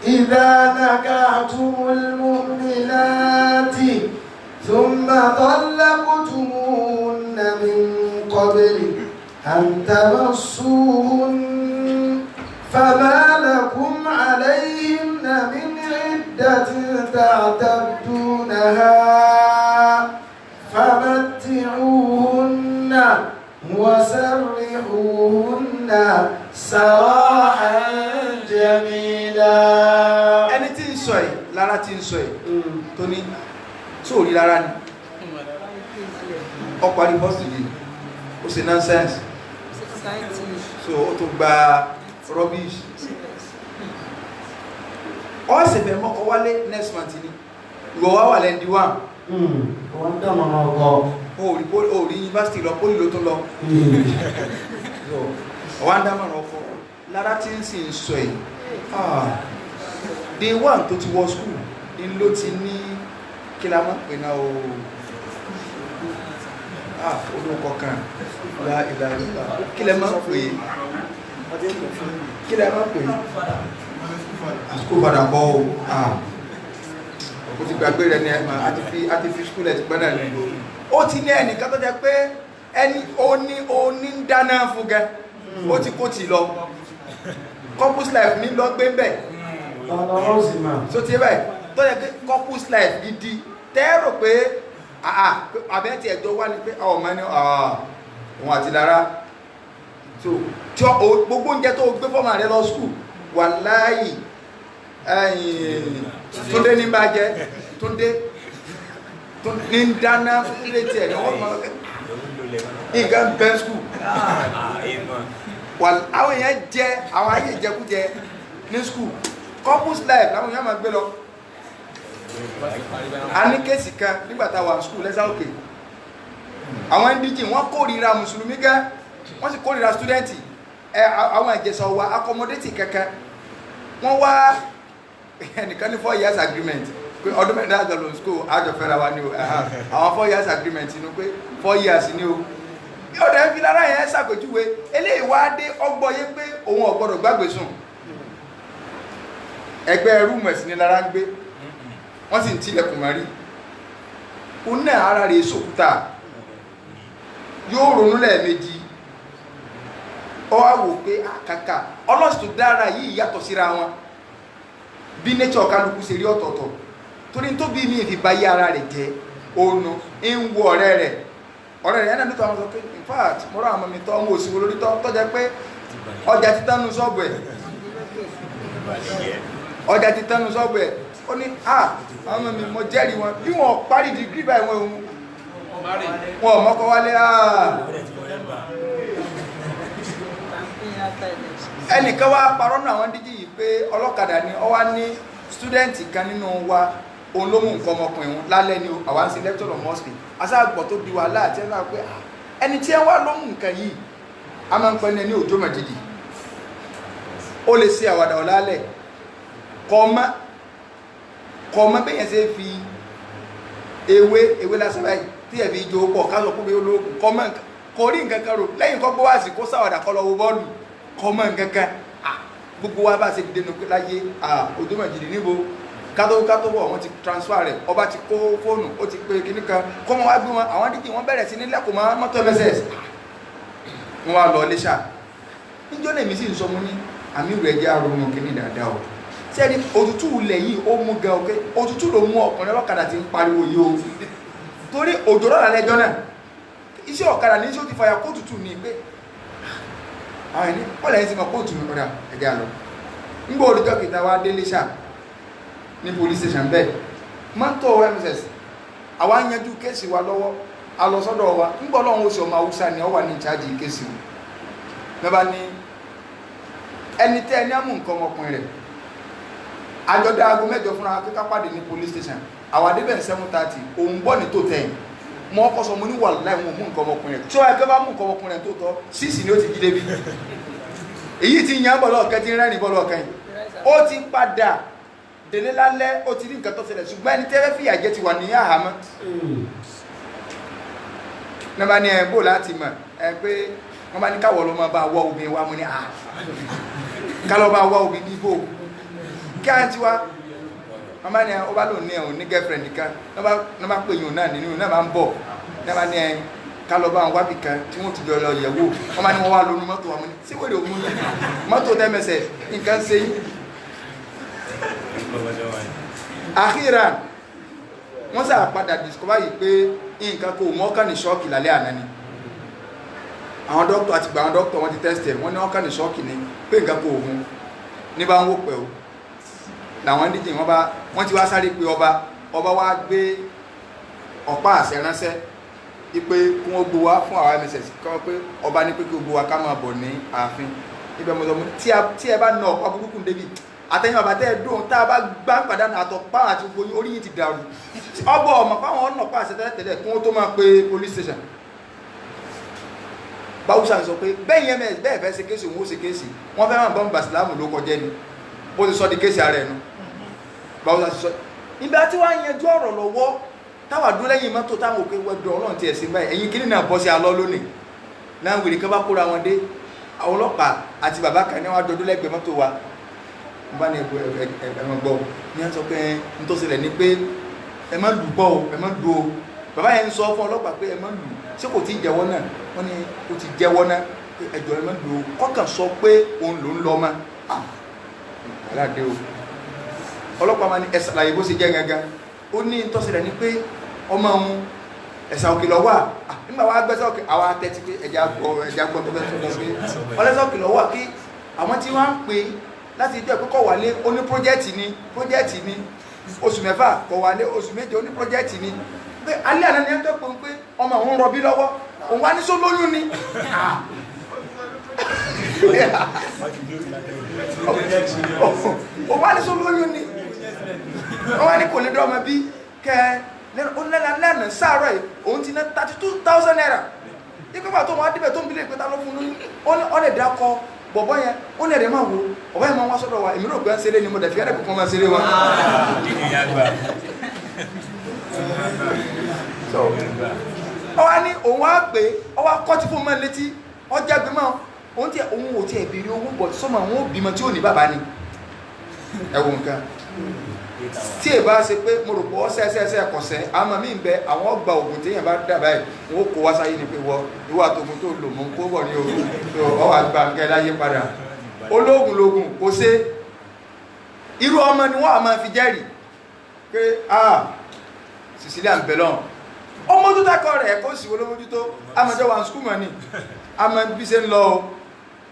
S1: إذا نكحتم المؤمنات ثم طلقتموهن من قبل أن تمسوهن فما لكم عليهن من عدة تعتدونها فمتعوهن وسرحوهن سراحا جميلا.
S5: ẹni tí ń sọ yìí Lára tí ń sọ yìí tó ní sóòrí Lára ni ó parí first degree ó ṣe nonsense so ó tó gba rubbish ó sì fẹ́ mọ́kọ wálé next month ni ìwọ wá wà lẹ́ndí wà
S1: wọ́n dámọ̀ ọkọ̀
S5: orí yunifásitì lọ pólì ló tún lọ wọ́n dámọ̀ ọkọ̀ Lára tí ń sì ń sọ yìí day one tó ti wọ school in ló ti ní kí la mọ́ pè náà olóòkọ̀ kan ìlàrílà kí lẹ máa pè school father bọ́ o ti gbàgbé rẹ̀ ní ẹ̀mà àti fi school ẹ̀ ti gbọ́nà ní ó ti ní ẹnìkan tó jẹ́ pé ẹni ó ní ń dáná fún gẹ ó ti kó ti lọ couples life ní lọ gbé ń bẹ̀ so ti bẹ̀ tó yẹ pé couples life gidi tẹ́rò pé àbẹ́tì ẹ̀jọ́ wá ní pé ọmọ ní òun àti Lára so tí gbogbo oúnjẹ tó gbé fọ́mà rẹ lọ skúl wà láàyè Túndé ní bá jẹ́ Túndé ní dáná Túndé tí ẹ̀ ní wọ́n mọ́ nǹkan bẹ́ skúl àwọn èèyàn jẹ́ àwọn ayé ìjẹkújẹ ní skúl couples life láwọn èèyàn máa gbé lọ a ní kéèsì kan nígbàtà wà skúl lẹ́sà òkè àwọn ndíjì wọ́n kórìíra mùsùlùmí gẹ́ wọ́n sì kórìíra stúdẹ́ntì àwọn Ìjẹ̀ṣà wa accommodate kankan wọ́n wá ẹnìkan ní 4 years agreement pé ọdún mẹ́rin àjọ lòun skúl àjọ fẹ́ra wa ní o àwọn 4 years agreement inú pé 4 years ní o ọ̀dẹ̀ ń fi Lára yẹn ṣàpèjúwe eléyìí wá dé ọgbọ́yé pé òun ò gbọ́dọ̀ gbàgbé sùn ẹgbẹ́ rúùmù ẹ̀sìn ní Lára ń gbé wọ́n sì ń tilẹ̀kùn mọ́rí ó náà ara rẹ̀ sókúta yóò ronú lẹ́ẹ̀mejì ó wá wò pé àkàkà ọlọ́sì tó dára yìí yàtọ̀ síra wọn bí nature kálukú ṣe rí ọ̀tọ̀ọ̀tọ̀ torí tó bí mi fi bá yí ara rẹ̀ jẹ́ òun ń wo ọ̀rẹ́ rẹ̀ yẹn nítorí àwọn sọ pé in fact mọ́rọ̀ àwọn ọmọ mi tọ́ ọmọ òsìwò lórí tọ́ jẹ́ pé ọjà ti tánu sọ́ọ̀bù ẹ̀ ó ní àwọn mi mọ jẹ́rìí wọn bí wọ́n parí dìgírí báyìí wọn mọ́kọ wálé ẹnìkan wá parọ́ náà àwọn díjì yìí pé ọlọ́kadà ni ọ wá ní stúdẹ́ǹtì kan nínú wa òun ló mú nǹkan ọmọkùnrin wọn lálẹ́ ni àwọn sí lecture of mosque asáàgbọ̀ tó di wà láàtẹ́ náà pé ẹni tí ẹ wá ló mú nǹkan yìí a máa ń pẹ́ ní òjò mọ̀dídì ó lè ṣe àwàdà ọ̀lálẹ̀ kọ̀ọ̀mọ́ bẹ́yẹn ṣe fi ewé lásán báyìí tí ẹ̀ fi ìjò pọ̀ káàsọ̀ kúrò olóògùn kò rí nǹkan kan rò lẹ́yìn kọ́ gbọ́ wá sí kó sáwàdà kọ́ lọ wo bọ́ọ̀lù kọ̀ọ̀mọ́ nǹkan kan gbogbo wa bá ṣe dénú pé láyé òjò mọ̀jìdì níbo kátó wọ̀ wọ́n ti transfer rẹ̀ ọba ti kó fóònù ó ti pé kíní kan kọ́mọ wá gbé wọn àwọn dídì wọ́n bẹ̀rẹ̀ sí ní lẹ́kùn mọ́ mọ́tò mss wọ́n wá lọ léṣà níjọ́ lèmi sì ń sọ mú ní àmì ìrù ẹjẹ́ àrùn kíní dáadáa o sẹ́ni òtútù ilẹ̀ yìí ó mú gan òkè òtútù ló mú ọkùnrin ọlọ́kadà ti ń pariwo yìí o torí òjò lọ́la lẹ́jọ́ náà iṣẹ́ ọ̀kadà ní iṣẹ́ ó ti fàyà kó òtútù ní pé àwọn ẹni pọ́lẹ̀ yẹn ti mọ̀ kó òtútù ọ̀dà ẹ̀dẹ́ àlọ́ nígbà olùjọ́ kìta wá délé ṣáà ní police station bẹ́ẹ̀ mọ́tò MSS àwa yanjú kéèsì wa lọ́wọ́ alọ́sọ́dọ̀ wa nígbà ọlọ́run oṣù ọmọ Haúsá ni ọ wà ní ìchájì kéèsì wọn lọ́ba ní ẹni tẹ́ ẹni àmú nǹkan ọmọkùnrin rẹ̀ àjọdá aago 8 fúnra kíkà pàdé ní police station àwa débẹ̀ ní 7:30 òun bọ́ ní tó tẹ̀yìn mọ́ ọkọ̀ sọ mo ní wà láì wọn mú nǹkan ọmọkùnrin rẹ̀ tí ó ẹgbẹ́ bá mú nǹkan ọmọkùnrin rẹ̀ tó tọ́ 6 ni ó ti jí débi èyí ti yàn bọ́lọ̀ ọ̀kẹ́ ti rẹ́rìn bọ́lọ̀ ọ̀kẹ́ ó ti padà délé lálẹ́ ó ti rí nǹkan tó ṣẹlẹ̀ ṣùgbọ́n ẹni tẹ́rẹ́ fìyà jẹ ti wà ní àhámọ́ nọ́mbà ní ẹ̀ bó láti mọ̀ ẹ pé wọ́n bá ní káwọ̀ ló máa bá wọ́ obìnrin wa mú ní àà kálọ́ bá wọ́ obìnrin níbò kí á ti wá wọ́n bá ní ọ bá lòun ní ẹ̀hún ní girlfriend nìkan nọ́mbà pé yòó náà nínú náà máa ń bọ̀ nọ́mbà ní ẹ kálọ́ bá wọn wábì kan tí wọ́n ti jọ lọ yẹ̀wò wọ́n bá ní wọ́n wá lónú mọ́tò wa mú ní sí wèrè òun mọ́tò tẹ́mẹsẹ̀ nǹkan ṣe yín àkíra wọ́n sáà padà discover yìí pé nǹkan kò mọ́kàn ní ṣọ́ọ̀kì lálẹ́ àná ni àwọn dókítà àti gbà àwọn dókítà wọ́n ti tẹ́sítẹ̀ wọ́n ní ọkàn ní ṣọ́ọ̀kì ni pé nǹkan kò òun ní bá ń wó pẹ̀ o làwọn díjì wọ́n ti wá sáré pé ọba wá gbé ọ̀pá àṣẹ ránṣẹ́ wípé kí wọ́n gbowó wá fún àwọn MSS kọ́ pé ọba ní pé kí gbowó wá ká máa bọ̀ ní ààfin ibẹ̀ mo sọ mọ́ tí ẹ bá na ọ̀pá burúkú débi àtẹ̀yìn bàbá tẹ́ ẹ dùn tá a bá gbá ń pàdánù àtọ̀pá àti gbogbo orí yìí ti dàrú ọgbọ́ ọmọ páwọn ọ̀nà pa àṣẹ tẹ́lẹ̀ kí wọ́n tó máa pe police station báwùsà sọ pé bẹ́ẹ̀ MS bẹ́ẹ̀ fẹ́ ṣe kéèsì òun ó ṣe kéèsì wọ́n fẹ́ máa bọ́m̀bà sílámù ló kọjẹ́ ni bó ti sọ di kéèsì ara ẹnu báwùsà sọ ìgbà tí wọ́n yanjú ọ̀rọ̀ lọ́wọ́ táwà dún lẹ́yìn mọ́tò táwọn òkè wẹ́dọ̀ ọlọ́run ti ẹ̀sìn báyìí ẹ̀yìn kìíní náà bọ́ sí alọ́ lónìí náà wèrè kan bá kóra wọn dé àwọn ọlọ́pàá àti bàbá kan ní wọ́n dọdún lẹ́gbẹ̀ẹ́ mọ́tò wa bá ní ẹ̀mọ̀ gbọ́ ní ẹ̀ sọ pé n tó ṣẹlẹ̀ ní pé ẹ má lù bọ́ o ẹ má lù o bàbá yẹn ń sọ fún ọlọ́pàá pé ẹ má lù ṣé kò tí ì jẹ́wọ́ náà wọ́n ní ó ti jẹ́wọ́ náà pé ẹjọ́ ẹ má lù o kọ́kàn sọ pé òun ló ń lọ mọ́ aláàdé o ọlọ́pàá máa ní ẹ ṣàlàyé bó ṣe jẹ́ gangan ó ní n tó ṣẹlẹ̀ ní pé ọmọ òun ẹ̀sà òkè lọ wà nígbà wàá gbẹ́sẹ̀ òkè àwọn atẹ́tí pé ẹja gbọ́ tó fẹ́ tó lọ pé ọlẹ́sẹ̀ òkè lọ wà kí àwọn tí wọ́n ń pè láti ìjọ ìpínkọ̀ wálé oní pọ́jẹ́tì ni oṣù mẹ́fà kọ̀ wálé oṣù méje oní pọ́jẹ́tì ni pé alẹ́ àná ni ẹjọ́ pé ọmọ òun rọbí lọ́wọ́ òun wá ní só lóyún ni òun wá ní só lóyún ni wọ́n wá ní kò lè dọ́ ọmọ bí kẹ́ lẹ́nà sáàrọ̀ ẹ̀ òun ti ná 32,000 naira ìpínpà tó wọ́n á dìbẹ̀ tó ń bilé ìpẹ́ta ló fún lóyún ó lè dákọ bọ̀bọ́ yẹn ó lè rẹ̀ máa wo ọ̀bá yẹn máa wá sọ́dọ̀ wa èmi náà gbé ń ṣeré ni mo dẹ̀ fi ẹ̀rẹ̀ kọ̀ọ̀kan máa ṣeré wa ọ wá ní òun wá pé ọ wá kọ́ tí fún mọ́ létí ọ jágbe mọ́ òun ò tí ẹ̀ bèèrè owó bọ̀ sọ́mọ àwọn òbímọ tí ò ní bàbá ni ẹ̀wọ̀n nǹkan tí è bá ṣe pé mo rò pọ̀ ọ́sẹ́ẹ̀sẹ́ ẹ̀kọ̀sẹ́ àmọ́ mi ń bẹ àwọn ọgbà ògùn tí èèyàn bá dàbà ẹ̀ wọ́n kó wá sáyé ni pé wọ ìwà àtògùn tó lò mọ́ kó bọ̀ ní o ọwọ́ àgbà ń kẹ́ láyé padà ológun lógun kò ṣe irú ọmọ ni wọ́n á máa fi jẹ́rìí pé Cecilia ń bẹ lọ́n ọmọ tó dákọ̀ rẹ̀ kó sì wọ́n lójútó àmọ́jọ́ wà ń skúl mọ́ ni àmọ́ bí ṣe ń lọ o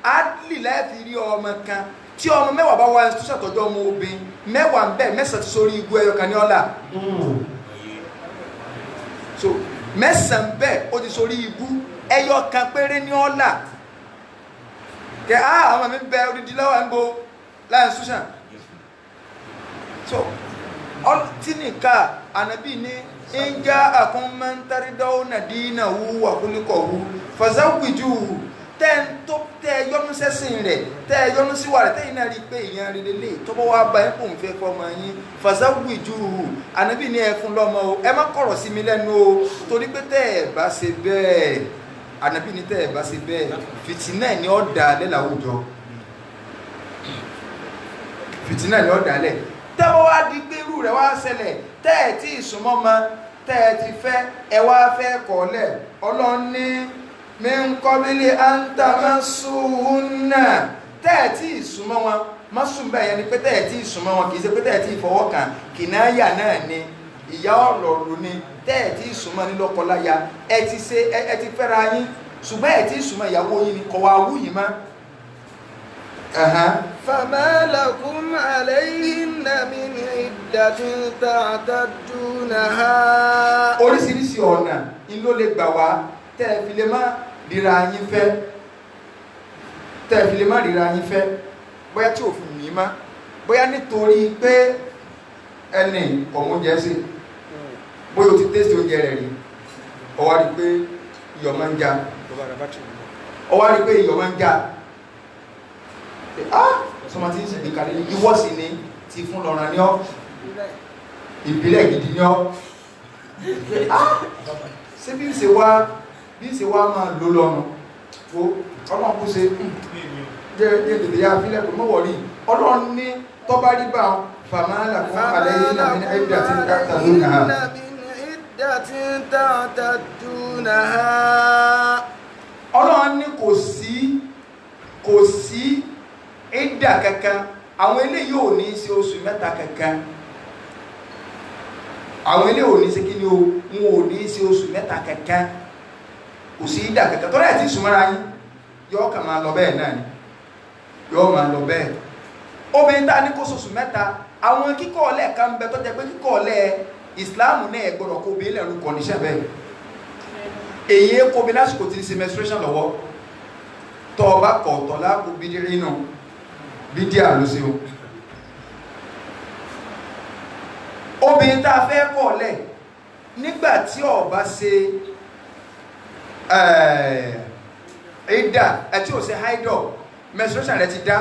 S5: á lì láti rí ọmọ kan tí ọmọ mẹ́wàá bá wá tó ṣàtọ́jọ́ ọmọ obìnrin mẹ́wàá ń bẹ̀ mẹ́sàn ti sórí igbó ẹyọ kan ní ọ̀la so mẹ́sàn bẹ́ẹ̀ ó ti sórí igbó ẹyọ kan péré ní ọ̀la kẹ àwọn mi bẹ odidi lọ́wọ́ ń bo láyé ṣúṣàn so tí nìka ànábì ní ń já àkúnmọ́ntàrídọ́wọ́ nàdínà wú wàkúlíkọ̀ wú fàzáwìjú tẹ́ yọ́nú sẹ́sìn rẹ̀ tẹ́ yọ́nú síwà rẹ̀ tẹ́yìn náà rí pé èèyàn rí lélẹ̀ tọ́bọ́ wá bá ẹ́ kòun fẹ́ fọmọ yín fàzáwìjú ànábì ní ẹ fún lọ́mọ o ẹ má kọ̀rọ̀ sí mi lẹ́nu o torí pé tẹ́ ẹ bá ṣe bẹ́ẹ̀ ànábì ní tẹ́ ẹ bá ṣe bẹ́ẹ̀ fìtínà ni ó dá lẹ́ láwùjọ fìtínà ni ó dá lẹ́ tẹ́wọ́ wá di gbérù rẹ̀ wá ṣẹlẹ̀ tẹ́ ẹ tí ìsúnmọ́ ma tẹ́ ẹ ti fẹ́ ẹ wá fẹ́ kọ́lẹ̀ ọlọ́ni min qabili an tamassuhunna tẹ́ ẹ tí ìsúnmọ́ wọn má sùn bẹ́ẹ̀ yẹn ni pété ẹ̀ tí ì súnmọ́ wọn kìí ṣe pété ẹ̀ tí ì fọwọ́ kàn kìnnáyà náà ni ìyá ọ̀lọ́rù ni tẹ́ ẹ̀ tí ì súnmọ́ ní lọ́kọláya ẹ ti fẹ́ra yín ṣùgbọ́n ẹ̀ tí ì súnmọ́ ìyàwó yín ni kọ̀ wá wú yìí mọ́.
S1: فما لكم عليهن من عدة تعتدونها.
S5: oríṣiríṣi ọ̀nà in ló lè gbà wá tẹ́ ẹ fi lè má ríra yín fẹ́ bóyá tí òfin mi má bóyá nítorí pé ẹni ọ̀hún jẹ́ sí bóyá o ti tẹ́sí oúnjẹ rẹ̀ rí ó wá rí pé iyọ̀ máa ń já sọmọ tí ń sì ní kalẹ̀ ìwọ́ sí ni ti fún lọ́rọ̀ ní ọ́ ìbílẹ̀ gidi ní ọ́ ṣé bí ń ṣe wá máa lò lọ́nu tó ọlọ́run kú ṣe jẹ́ tètè ya fílẹ̀ kò mọ́wọ̀ rí ọlọ́run ní tọ́bá rí bá fàmálà fún àlẹ́ yìí náà ní ẹ̀dà tí ń dáta lónà ọlọ́run ní kò sí ìdà kankan àwọn eléyìí ò ní ṣe oṣù mẹ́ta kankan àwọn eléyìí ò ní ṣe kí ni wọn ò ní ṣe oṣù mẹ́ta kankan kò sí ìdà kankan tọ́lá ẹ̀ tí ìsúnmọ́ra yín yọ́ kà máa lọ bẹ́ẹ̀ náà ni yọ́ máa lọ bẹ́ẹ̀ obìnrin tá ní kó oṣù mẹ́ta àwọn kíkọ́ ọ̀lẹ́ kan bẹ tó jẹ́ pé kíkọ́ ọ̀lẹ́ ìsìláàmù náà gbọ́dọ̀ kó bí ilẹ̀ rú kọ̀níṣẹ́ bẹ́ẹ̀ èyí kó bí lásìkò tí ń ṣe menstruation lọ́wọ́ tọ́ ọba kọ̀ tọ́lá kó bí dírí náà bídíà ló sí o obìnrin tá a fẹ́ kọ̀ọ̀lẹ̀ nígbàtí ó bá ṣe ìdà ẹ̀tí ò ṣe haidọ̀ menstruation rẹ̀ ti dá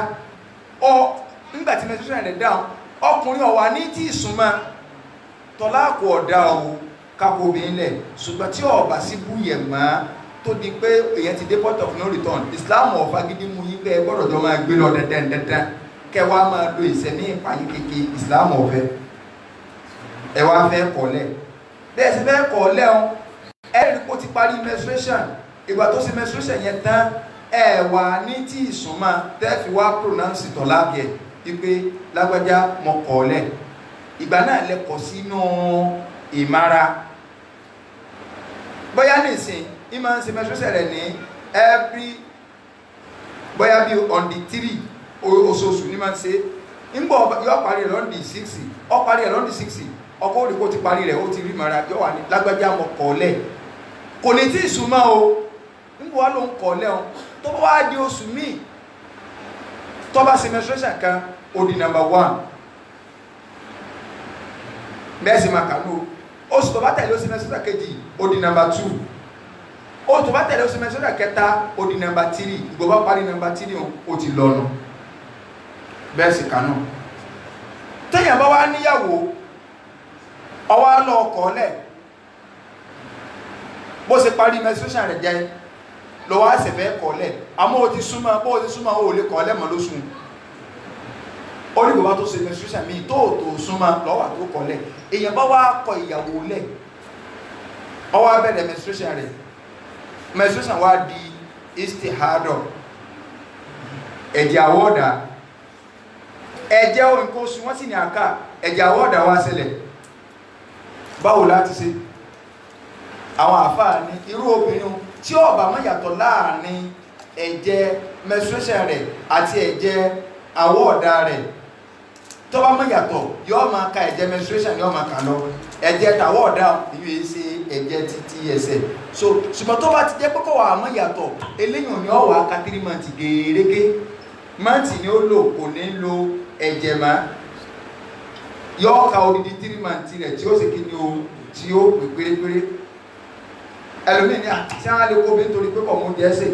S5: nígbàtí menstruation rẹ̀ dá ọkùnrin ó wà ní tí ìsúnmọ́ tọ́láàkù ọ̀dá o kákò obìnrin lẹ̀ ṣùgbọ́n tí ó bá sí búyẹ̀ máa tó di pé èyàn ti dé port of no return Islam ọ̀fà gidi mú yí pé gbọ́dọ̀ jọ máa gbé lọ dandan kẹwàá máa lo ìsẹ̀mí ìpàyí kéèké Islam ọ̀fẹ́ ẹwà fẹ́ kọ̀ọ̀lẹ̀ bẹ́ẹ̀ sì fẹ́ kọ̀ọ̀lẹ̀ ọ́n ẹ̀rí kó ti parí menstruation ìgbà tó ṣe menstruation yẹn tán ẹ̀wà ní tí ìsúnmọ́ tẹ́fì wá pronounce tọ́láàgẹ̀ wípé lágbájá mọ kọ̀ọ̀lẹ̀ ìgbà náà lẹ́kọ̀ọ́ sínú ìmára bóyá nìsín ìmọ̀ ń ṣe menstruation rẹ̀ ní every bóyá bí on the 3 oṣooṣù ní máa ń ṣe ńgbọ́ yọ́ parí rẹ̀ lọ́ndì 6 ọ parí rẹ̀ lọ́ndì 6 ọkọ̀ òdìkó ti parí rẹ̀ ó ti rí mara yọ́ wà ní lágbájá mọ̀ kọ̀ọ̀lẹ̀ kò ní tí ìsúnmọ́ o ńgbọ́ wá ló ń kọ̀ọ̀lẹ̀ o tó bá wá di oṣù míì tó bá ṣe menstruation kan ó di number 1 bẹ́ẹ̀ sì máa kànú oṣù tó bá tẹ̀lé ó ṣe menstruation kejì ó di number 2 ó tó bá tẹ̀lé oṣù mẹ́sọ́dà kẹta ó di nọmbà 3 ìgbò bá parí nọmbà 3 ó ti lọ́nà bẹ́ẹ̀ sì kanú tẹ́yàn bá wá níyàwó ọwá lọ ọkọ̀ọ́lẹ̀ bó ṣe parí mẹ́sọ́dà rẹ̀ jẹ́ lọ́wọ́ àṣẹ̀fẹ́ kọ̀ọ́lẹ̀ àmọ́ ó ti súnmọ́ ó lè kọ̀ọ́lẹ̀ mọ́ lóṣù ó ní bàbá tó ṣe mẹ́sọ́dà míì tó súnmọ́ lọ́wọ́ tó kọ̀ọ́lẹ̀ èèyàn bá wá kọ ìyàwó lẹ̀ ọwá bẹ̀rẹ̀ mẹ́sọ́dà rẹ̀ menstruation wá di istihado ẹ̀jẹ̀ àwọ̀dà ẹ̀jẹ̀ nǹkan oṣù wọ́n sì ní àká ẹ̀jẹ̀ àwọ̀dà wá ṣẹlẹ̀ báwo láti ṣe àwọn àfáà ní irú obìnrin tí ó bá mọ̀ yàtọ̀ láàrin ẹ̀jẹ̀ menstruation rẹ̀ àti ẹ̀jẹ̀ àwọ̀dà rẹ̀ tó bá mọ̀ yàtọ̀ yóò máa ka ẹ̀jẹ̀ menstruation yóò máa kà lọ ẹ̀jẹ̀ tàwọ̀dà ìwé ṣe ẹ̀jẹ̀ títí ẹsẹ̀ so ṣùgbọ́n tó bá ti jẹ́ pọ́kọ̀ wà mọ́ yàtọ̀ eléyìn ni ó wà ká 3 months gẹ́gẹ́ months ni ó lò kò ní lo ẹ̀jẹ̀ má yọ́ ka odidi 3 months rẹ̀ tí ó sì kí ni o tí ó pè pérépéré ẹlòmíì ní àti àwọn alẹ́kọ̀ọ́ bí nítorí pé kọ̀mú di ẹsẹ̀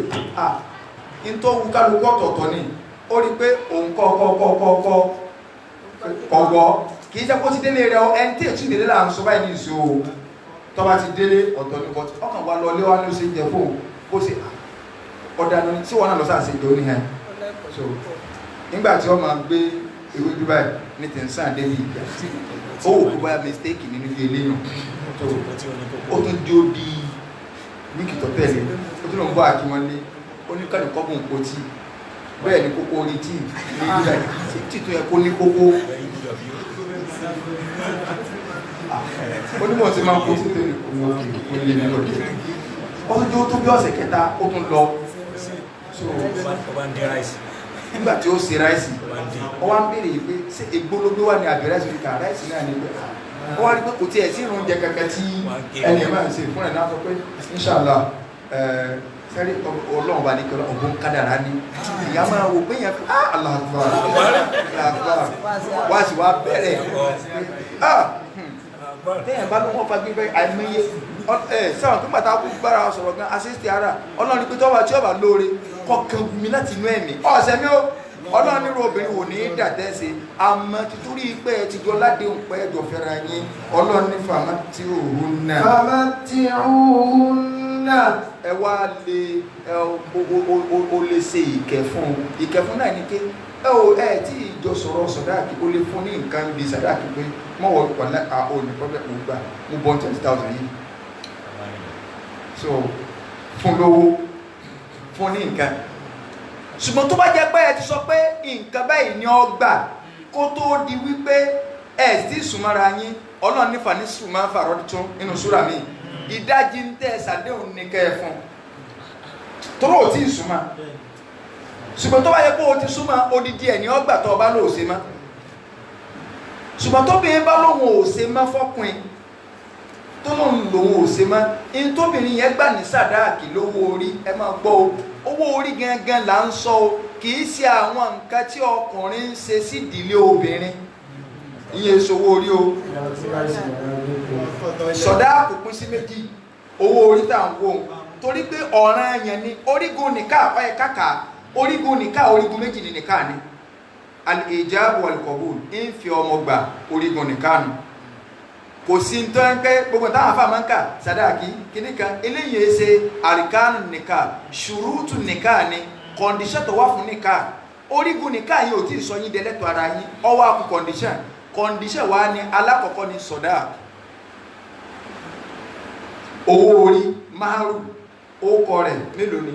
S5: in tó wù kálukú ọ̀tọ̀ọ̀tọ̀ ni ó rí pé òun kọ̀ọ̀kọ̀ kì í jẹ́ kó ti délé rẹ̀ ẹni tí ètò ìdílé là ń sọ báyìí ní ìṣó tọ́ba ti délé ọ̀tọ̀ ní kọ́tí ọkàn wa lọ lé wa ní ó ṣe jẹ fóun kó ṣe ọ̀dànà tí wọ́n náà lọ sáà ṣe jẹ oníhẹ́ so nígbà tí wọ́n máa gbé ewé dubai ní tẹ̀sán débi ìgbà ó wò kó báyà mistake nínú ilé eléyàn ó tún dé ó di wíìkì tó tẹ̀lé ó tún lọ ń bọ́ àkí wọn lé ó ní kálukọ́ bùn kó tí bẹ́ẹ̀ ni kókó orí tí tó yẹ kó ní kókó onímọ̀ sí máa ń kó sí tẹ́lẹ̀ kó lè nílò ọdún tó bí ọ̀sẹ̀ kẹta ó tún lọ nígbà tí ó ṣe ráìsì ó wá ń béèrè pé ṣé egbó ló gbé wà ní àbí ráìsì ká ráìsì náà ní pé ó wá rí pé kò tiẹ̀ sí ìrún oúnjẹ kankan tí ẹni ẹ̀ máa ń ṣe fún ẹ̀ náà sọ pé inṣàlá sẹ́rí ọlọ́run bá ní kí ọgbọ́n kádàrá ní ìyá máa wò pé yẹn aláàbà wá sí wá bẹ̀rẹ̀ tẹ́yìn bá ló wọ́n fa gbígbẹ́ àìmọye sẹ́wọ̀n tó pàtàkì kú gbára sọ̀rọ̀ gan assist ara ọlọ́run pé tọ́wọ́ tí ó bá lóore kọkàn mi láti inú ẹ̀mí ọ̀sẹ̀ mi ó ọlọ́run nírú obìnrin wò ní dàtẹ́sẹ̀ àmọ́ títorí pé ẹ ti jọ ládéhùn pé ẹjọ́ fẹ́ra yín ọlọ́run ní fàmà tí òun náà
S1: fàmà tí òun náà
S5: ẹ wá lè o lè ṣe ìkẹ́ fún náà ní ké ẹ tí ìjọ sọ̀rọ̀ sọ̀dáàkì o lè fún ní nǹkan bí sọ̀dáàkì pé mọ́wọ́ pàlẹ́ àwọn olùkọ́lẹ̀ ògbà mú bọ́n 20,000 yìí so fún lówó fún ní nǹkan ṣùgbọ́n tó bá jẹ́ pé ẹ ti sọ pé nǹkan báyìí ni ọ gbà kó tó di wípé ẹ sì súnmọ́ra yín ọlọ́run nífà ní súnmọ́ fàrọ́ tún nínú súrà mi ìdájí ń tẹ́ ṣàdéhùn ní kẹ́ ẹ fún tó lóò tí ì súnmọ́ ṣùgbọ́n tó bá yẹ pé o ti súnmọ́ odidi ẹ̀ ní ọgbà tó ọba lóò ṣe mọ́ ṣùgbọ́n tó bìnrin bá lóhun ò ṣe mọ́ fọ́kùnrin tó lóhun lòun ò ṣe mọ́ in tóbìnrin yẹn gbà ní sàdáàkì lówó orí ẹ máa gbọ́ o owó orí gangan là ń sọ o kì í ṣe àwọn nǹkan tí ọkùnrin ń ṣe sí ìdílé obìnrin ìyẹn ṣòwò orí o sàdáàkì pín sí méjì owó orí tá à ń wò torí pé ọ̀ranyàn ni orígun nìka ọ̀yẹ kàkà orígun nìka orígun méjì ní nìka ni al-ijab wal-qabul ń fi ọmọ gbà orígun nìka nù kò sí ń tọ́ ń pẹ́ gbogbo táwọn afá máa ń kà sàdáàkì kìíní kan eléyìí ṣe àríkánù nìka ṣùrùtù nìka ni kọ̀ǹdíṣẹ́ tó wà fún nìka orígun nìka yìí ò tí ì sọ yín dẹ́lẹ́tọ̀ ara yín ọwọ́ àkú kọ̀ǹdíṣẹ́ wa ni alákọ̀ọ́kọ́ ni sàdáàkì owó orí máàrù ó kọ rẹ̀ mélòó ni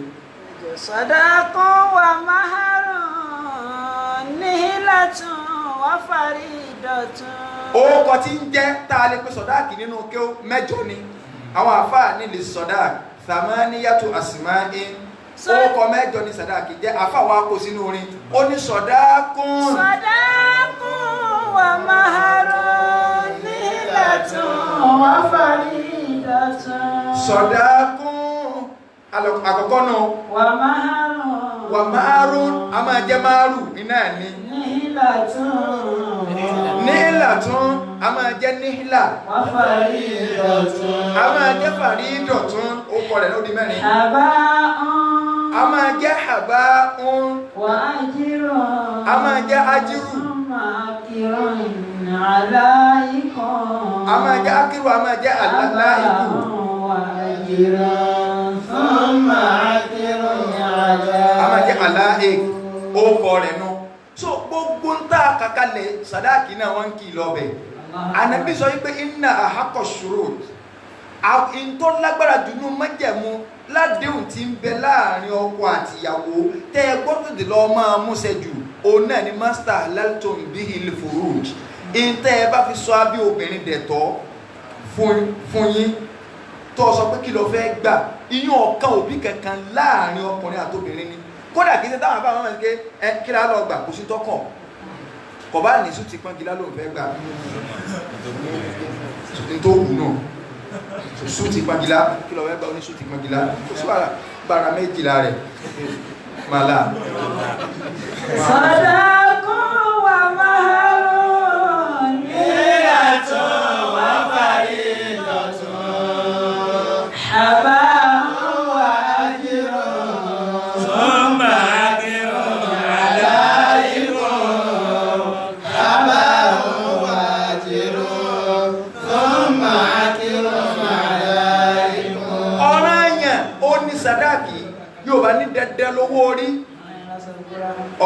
S4: sadaqun wa mahrun nihilatun wa faridatun
S5: ókọ tí ń jẹ́ tàà lè pé sọ̀dáàkì nínú kí ó mẹ́jọ ni àwọn àfáà ní lè sọ̀dáàkì thamaniyatu asma'in ókọ mẹ́jọ ni sọ̀dáàkì jẹ́ àfáà wa kó sínú orin ó ní sọ̀dáàkùn
S4: wa mahrun nihilatun wa faridatun
S5: sọ̀dáàkùn àkọ́kọ́ náà wà márùn a máa jẹ́ márùn iná ní níhìlà tún a máa jẹ́ níhìlà a máa jẹ́ fàrídọ̀tún ó kọ rẹ̀ lórí mẹ́rin a máa jẹ́ àbá a máa jẹ́ ajírù a máa jẹ́ akírù a máa jẹ́ aláìkù a máa jẹ́ aláì ó kọ rẹ̀ nú so gbogbo ń tàà kàkàlẹ̀ sàdáàkì náà wọ́n kì í lọ́bẹ̀ Ànábì sọ wípé inna ahaqqa shurut in tó lágbára dùnú májẹ̀mú ládéhùn tí ń bẹ láàrin ọkọ àti ìyàwó tẹ́ ẹ gbọ́dọ̀ dè lọ máa múṣẹ jù òun náà ni master halaltum bihil furuj in tẹ́ ẹ bá fi sọ abí obìnrin dẹ̀tọ́ fún yín tó sọ pé kí ló fẹ́ gbà iyún ọ̀kan òbí kankan láàrin ọkùnrin àtobìnrin ni kódà kí ní táwọn àbáwọn mẹ́rin ké kí lá lọ gbà kò sí tọ́kàn kọ̀ bá ní sútì pọ́n gílá ló ń fẹ́ gbà ní tó wù náà sútì pọ́n gílá kí lọ fẹ́ gbà ní sútì pọ́n gílá kò sí wàrà bára méjìlá rẹ̀ màlá
S4: sadaqun wa mahrun nihilatun wa faridatun haba'un wa ajrun thumma ajrun alaykum haba'un wa ajrun thumma ajrun alaykum.
S5: ọ̀ranyàn ó ní sàdáàkì yóò bá ní dẹ́dẹ́ lówó orí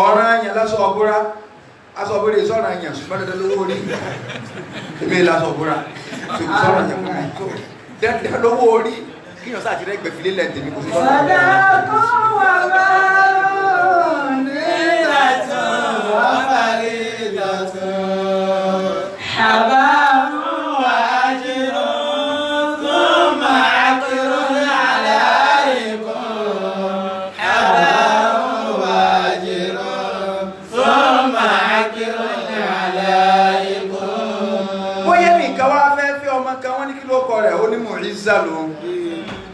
S5: ọ̀ranyàn lásọ ọ̀búra aṣọ ọ̀búra ìṣọ́ranyàn ṣùgbọ́n dẹ́dẹ́ lówó orí èmi lásọ ọ̀búra ìṣọ́ranyàn fún mi dẹ́dẹ́ lówó orí kí yàn sáà ti rẹ́ gbẹ̀fìlé lẹ́ntẹ̀mí kò sí
S4: sadaqun wa mahrun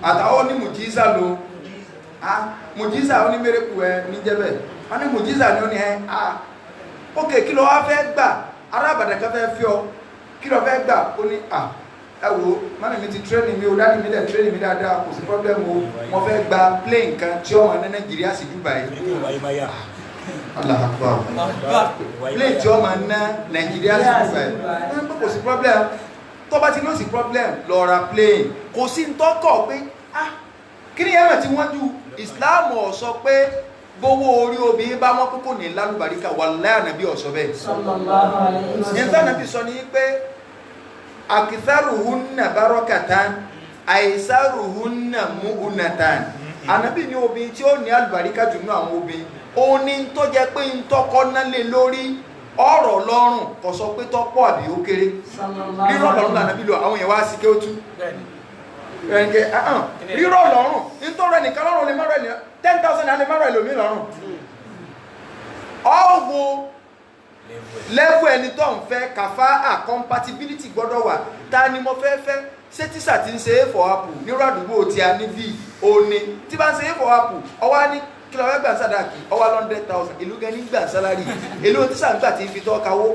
S5: àtàwọn ní mùjíza ló mùjíza ó ní mẹ́rẹ́kù ẹ ní jẹ́bẹ̀ wọ́n ní mùjíza ní ó ní ẹ ok kí ló wá fẹ́ gbà ará Ìbàdàn kan fẹ́ fi ọ kí ló fẹ́ gbà ó ní ẹ wò mọ́nà mi ti tírẹ́nì mi ò dáàdì mi dẹ̀ tírẹ́nì mi dáadáa kò sí problem o mo fẹ́ gba plane kan tí ó wà ní Nàìjíríà sí Dubai. Allah akbar. Plane tí ó máa ná Nàìjíríà sí Dubai kò sí problem tó bá ti ní ó sì problem lọ ra plane kò sí ń tọ́kọ̀ pé kí ni ẹ̀rọ tí wọ́n ju Islam ó sọ pé gbówó orí obìnrin bá wọ́n kókò ní lálùbáríkà wallahi Ànábì ó sọ bẹ́ẹ̀.
S4: sallallahu alaihi wasallam.
S5: yẹn tí Ànábì sọ ní pé akitharuhunna barakatan aisaruhunna mu'unatan. Ànábì ní obìnrin tí ó ní àlùbáríkà jù nínú àwọn obìnrin ó ní tó jẹ́ pé ń tọ́kọ́ náà lé lórí ọ̀rọ̀ lọ́rùn kò sọ pé tọ́pọ̀ àbí ó kéré rírọ̀ lọ́rùn l'Ànábì lò àwọn èèyàn wá sí ké ó tú rírọ̀ lọ́rùn nítorí ẹnìkan lọ́rùn lè mọ́rọ̀ ènìyàn 10,000 lè mọ́rọ̀ èlòmí lọ́rùn ọ̀wọ̀ lẹ́fù ẹni tó ń fẹ́ kàfá compatibility gbọ́dọ̀ wà ta ni mo fẹ́ fẹ́ ṣé tíṣà ti ń ṣe é for apple nírú àdúgbò tí a ní bí òní tí bá ń ṣe é for apple ọwá ní kí lọ fẹ́ gbà sádàkì ọwá 100,000 ìlú gẹ́ ní gbà sálárì èlò tíṣà ń gbà tí ń fi tọ́ kawó.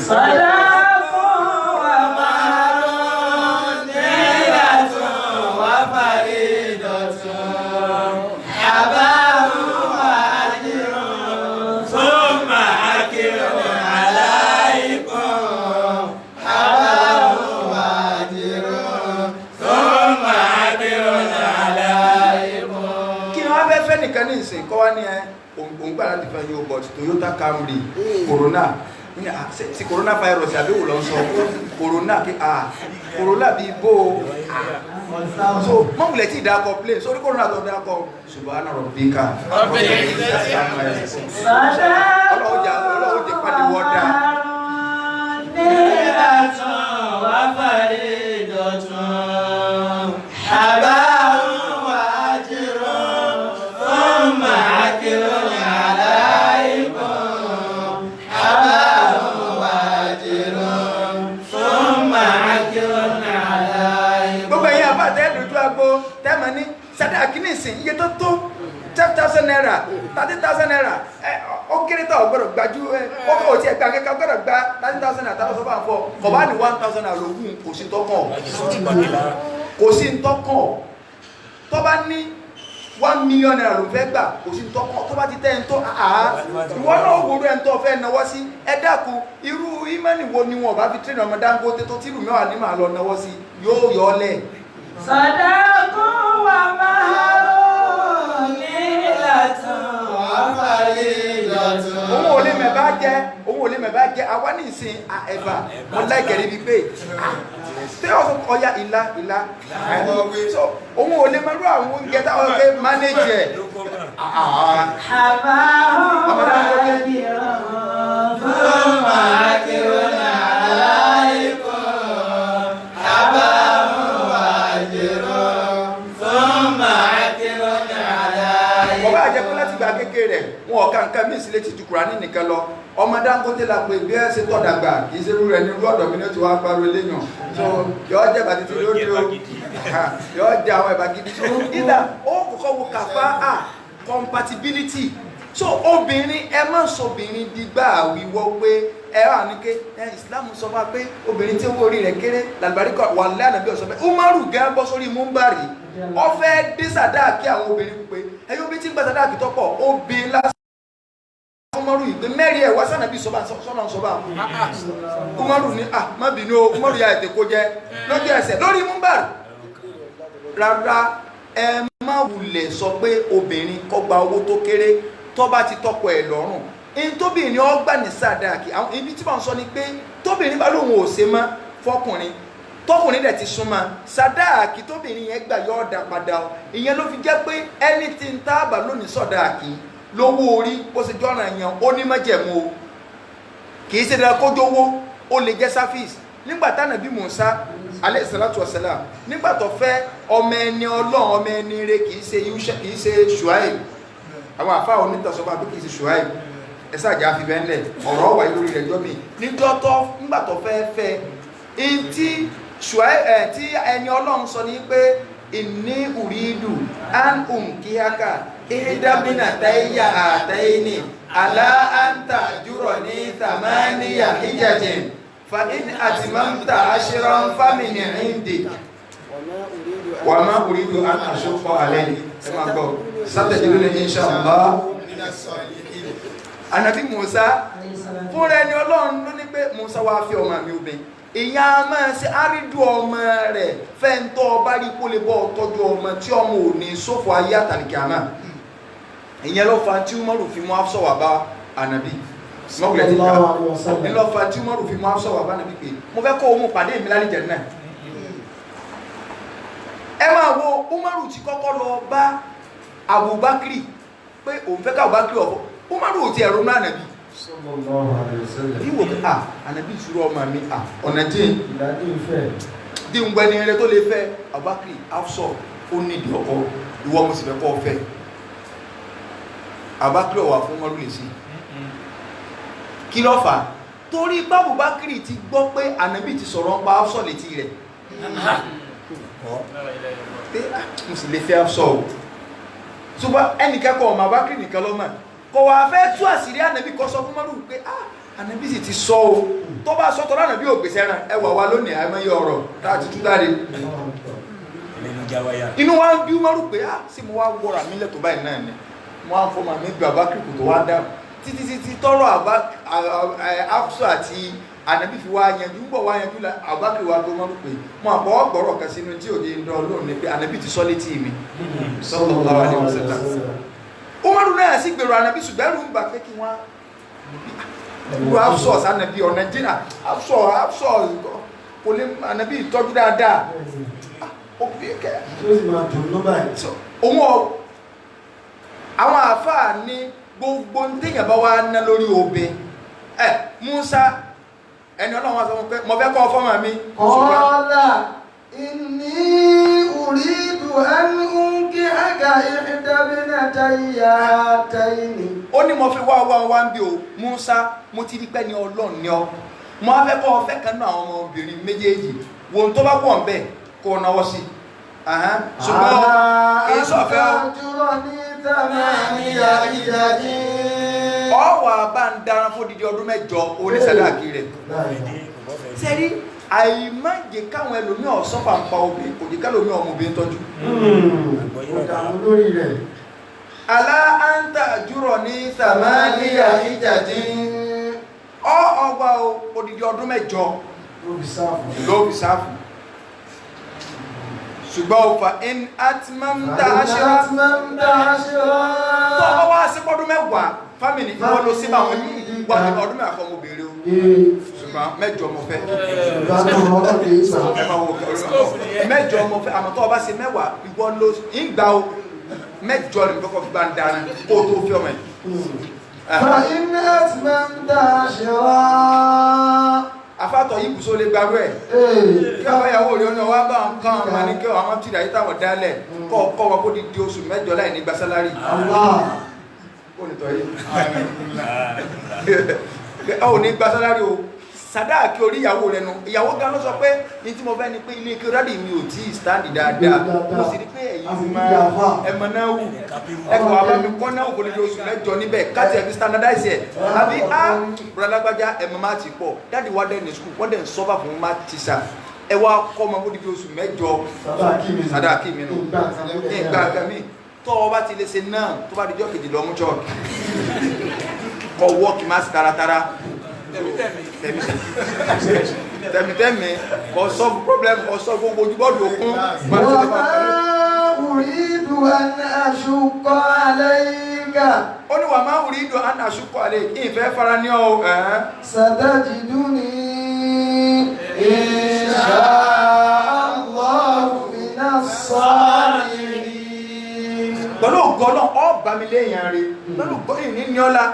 S4: Sadaqun wa ma'run ni'matun wa faridatun habarun wa ajrun thumma akirun alaykum habarun wa ajrun thumma akirun alaykum.
S5: Kí wọ́n fẹ́ nìkan ní ìsìn kọ́ wá ní òǹgbà láti fẹ́ yóò bọ̀ Toyota Camry Corona sí coronavirus àbíwò lọ sọ corona kí corona bí bó so mọ́mùlẹ̀ tí ìdákọ̀ plane sórí corona tó dákọ̀ subhana rabbika ọlọ́wọ́ jẹ́ pàdé wọ́dá
S4: wa faridatun habarun wa ajrun thumma akirun alaykum habarun wa ajrun thumma akirun alaykum.
S5: gbogbo ẹ̀yin àbá tẹ́ẹ̀dójú agbó tẹ́ẹ̀mọ̀ ní sádàkì ní ìsìn iye tó tó 12,000 naira 30,000 naira ó kéré tó ọgbọ́dọ̀ gbajú ó kọ́ òtí ẹgbà kẹ́kẹ́ ọgbọ́dọ̀ gba 30,000 naira tàbí sọ́bà fọ́ kọ̀bá ní 1,000 naira lógún kò sí tọ́kàn kò sí tọ́kàn tó bá ní 1 million naira ló fẹ́ gbà kò sí tọ́kàn tó bá ti tẹ́ ń tó ìwọ náà wòrú ẹ̀ ń tọ́ fẹ́ náwó sí ẹ dákun irú ìmánì wo ni wọn bá fi tẹ́nà ọmọ Dangote tó tìlù mẹ́wàá ní màá lọ náwó sí yóò yọ ọ́ lẹ̀.
S4: Sadaqun wa ma'run ni'matun wa faridatun.
S5: Òun ò lè mẹ̀bá jẹ́ àwa ní ìsìn ẹ̀bà mo láìkẹ̀rí bí pé tí ó sọ ọya ìlà òun ò lè mẹ́rú àwọn oúnjẹ táwọn ọ̀gẹ́ mánéjì ẹ̀
S4: habarun wa ajrun thumma akirun alaykum habarun wa ajrun thumma akirun alaykum.
S5: ọba àjẹpẹ́ láti gba kékeré rẹ̀ wọn ọ̀ka nǹkan mí sílé ti ju Kùránì nìkan lọ ọmọ Dangote la pé bí ẹ ṣe tọ́ dàgbà kì í ṣe rú rẹ̀ ní ọ̀dọ̀ mi ní ó ti wá parọ́ eléyàn so yọ jẹ́ bàtí tí ó dé o yọ jẹ́ àwọn ẹ̀bà gidi so ìdá ó kọ́kọ́ wo kàfá compatibility so obìnrin ẹ má sọ obìnrin dìgbà wíwọ́ pé ẹ wà ní ké Islam sọ fún wa pé obìnrin tí owó orí rẹ̀ kéré làlùbáríkà wà lẹ́yìn Ànábì ọ̀sọ́ bẹ́ẹ̀ Umaru gẹ́ bọ́ sórí múmbàrí ó fẹ́ dé sàdáàkì àwọn obìnrin pé ẹ̀yọ́ bí tí ń gba sàdáàkì tọ́pọ̀ obìnrin lásán Umaru ìgbé mẹ́rin ẹ̀ wá sànàbí sọ́nà sọ́bà Umaru ní má bínú Umaru ya ètè kó jẹ lọ́jọ́ ẹsẹ̀ lórí múmbàrí rárá ẹ má wulẹ̀ sọ pé obìnrin kó gba owó tó kéré tó bá ti tọ́kọ ẹ̀ lọ́rùn in tóbìnrin ọgbà ní sàdáàkì àwọn ibi tí wọ́n sọ ni pé tóbìnrin bá lóun ò ṣe mọ́ fọkùnrin tọkùnrin dẹ̀ ti súnmọ́ sàdáàkì tóbìnrin yẹn gbà yọ ọ̀dà padà ìyẹn ló fi jẹ́ pé ẹni tí ń tábà lónìí sàdáàkì lówó orí ó sì jọ́nà yẹn ó ní májẹ̀mú o kì í ṣe dára kójó owó ó lè jẹ́ sáfíìsì nígbà tánàbí Mùsá alayhi salatu wassalam nígbà tó fẹ́ ọmọ ẹni Ọlọ́run ọmọ ẹni rẹ̀ kì í ṣe Ṣuaib àwọn àfáà onítọ̀sọ́fà bí kì í ṣe Ṣuaib ẹsẹ́ àjá fi bẹ́ẹ̀ lẹ̀ ọ̀rọ̀ wà lórí rẹ̀ jọ́ mi nígbà tó fẹ́ in tí ṣùgbọ́n tí ẹni ọlọ́run sọ ní pé inni uridu an unkihaka ihdamina tayya ataini ala anta juroni thamaniya hijatin fa in atmamta ashran famin indi wa ma uridu an ashqa alayhi kama go satajiduna insha Allah. Ànábì Mùsá fún ẹni ọlọ́run ló ní pé Mùsá wá fi ọmọ mi obìnrin ìyá máa ṣe àrídù ọmọ rẹ̀ fẹ́ntọ́ ọba rí kó lè bọ́ tọ́jú ọmọ tí ọmọ ò ní sófò ayé àtàlìkì àmà ìyẹn ló fa tí Umaru fi mú Hafsa wá bá Ànábì mọ́kùnrin tí ká ló fa tí Umaru fi mú Hafsa wá bá Ànábì pé mo fẹ́ kó o mú pàdé mi lálẹ́ jẹ̀ náà. Ẹ máa wo Umaru ti kọ́kọ́ lọ bá Abubakri pé òun fẹ́ ká Abubakri ọ̀fọ́ Umaru ò ti ẹ̀rọ náà Ànábì ìwò à Ànábì ìṣúró ọmọ mi à ọ̀nà dín dín ń gbẹni ẹrẹ tó lè fẹ́ Abubakri Hafsa ó nídìí ọkọ ìwọ mo sì fẹ́ kọ́ fẹ́ Abubakri ọ̀wà fún Umaru lè sí kí ló fà torí pé Abubakri ti gbọ́ pé Ànábì ti sọ̀rọ̀ ń pa Hafsa létí rẹ̀ pé mo sì lè fẹ́ Hafsa o ṣùgbọ́n ẹnì kẹ́kọ̀ọ́ ọmọ Abubakri nìkan ló mọ̀ kò wá fẹ́ tú àṣírí Ànábì kọ́ sọ fún Umaru pé Ànábì sì ti sọ o tó bá sọ tọ́lá Ànábì ò gbèsè ẹran ẹwà wa lónìí àìmọye ọ̀rọ̀ tá a ti tú dáre inú wa ń bí Umaru pé sí mo wá wọra mi lẹ́tọ̀ báyìí náà ni mo wá ń fọmọ mi gbé Abubakri kò tó wá dáhùn títí tọrọ Hafsa àti Ànábì fi wá yanjú ń bọ̀ wá yanjú la Abubakri wa tó Umaru pé mo àbọ̀ ọgbọ̀rọ̀ kan sínú tí òde ń dán lónìí pé Ànábì ti sọ létí mi sallallahu alaihi wasallam. Umaru náà sì gbèrò Ànábì ṣùgbọ́n ẹ̀rù ń bà pé kí wọ́n gbogbo Hafsa Ànábì ọ̀nà jìnnà Hafsa kò lè Ànábì tọ́jú dáadáa ó bí kẹ́ òun àwọn àfáà ní gbogbo téèyàn bá wá ná lórí obe Musa ẹni ọlọ́run wá sọ fún pé mo fẹ́ kọ́ fọ́mà mi
S1: qala inni uridu an unkihaka ihdabnatayya hataini.
S5: Ó ní mo fi wá ń bí o Musa mo ti rí pé ní ọlọ́run ni ọ mo á fẹ́ kọ́ ọ fẹ́ kan náà àwọn ọmọbìnrin méjèèjì wo tó bá pọ̀ ń bẹ̀ kó o náwó sí ṣùgbọ́n kìí sọ̀fẹ́ ọwà bá ń dára fún dídí ọdún mẹ́jọ onísàdáàkì rẹ̀ sẹ́rí àìmájẹ káwọn ẹlòmí ọ̀sán pàǹpà obìnrin kò jẹ́ kálòmí ọmọ obìnrin tọ́jú alá áńtà jùrọ̀ ní sàmáníyà ìjàdí ọgbà odidi ọdún mẹ́jọ ló fi sáfù ṣùgbọ́n òfà in atmamta ashira tó ọwọ́ wá sí pọ́dún mẹ́wàá fámìlì tí wọ́n lọ sí bá wọn wà ní ọdún mẹ́wàá fọmọ obìnrin o ṣùgbọ́n mẹ́jọ mo fẹ́ mẹ́jọ mo fẹ́ àmọ́ tó ọba sí mẹ́wàá ìwọ ló ń gbà o mẹ́jọ ní kọ́kọ́ fi bá ń dára kó tó fi ọmọ ẹ̀.
S1: fa in atmamta ashira
S5: afátọ̀ yìí kùsó lè gbárú ẹ̀ kí ọwọ́ ìyàwó rí ọ́nà wá bá nǹkan ọmọ ní kí àwọn tí ìdáyí táwọn dálẹ̀ kọ́ wọn kó di oṣù mẹ́jọ láì ní gba sálárì ó ní tọ́ yìí ó ní gba sálárì o sàdáàkì orí ìyàwó rẹ̀ nu ìyàwó gan ló sọ pé ní tí mo fẹ́ ni pé ilé kí rádì mi ò tí ìstáǹdì dáadáa mo sì rí pé ẹ̀yìn ẹ̀mọ̀ náà wù ẹ̀kọ́ àbámi kọ́ náà kò lè di oṣù mẹ́jọ níbẹ̀ káàtì ẹ̀mí standardize ẹ̀ àbí bùrọ̀lágbájá ẹ̀mọ̀ máa ti pọ̀ dáàdì wá dẹ̀ ní skul wọ́n dẹ̀ ń sọ́fà fún máa ti sà ẹ wá kọ́ ọmọ kó di bí oṣù mẹ́jọ sàdáàkì mi nù ìgbà àgbàmí tó o bá ti lè ṣe náà tó bá di jọ́ kejì lọ́mú chọ́ọ̀kì kọ́ wọ́ọ̀kì má sí taratara tẹ̀mítẹ̀mí kò sọ́ọ̀bù problem kò sọ́ọ̀bù gbogbo ojúbọ́dù òkun.
S1: uridu an ashukka alayka.
S5: Ó ní wà máa uridu an ashukka alayka ìfẹ́ fara ní ọ.
S1: satajiduni insha Allahu minas sabirin.
S5: Pẹ̀lú ògbọ́nà ọba mi léèyàn rẹ̀ pẹ̀lú ògbọ́nà ní ọlá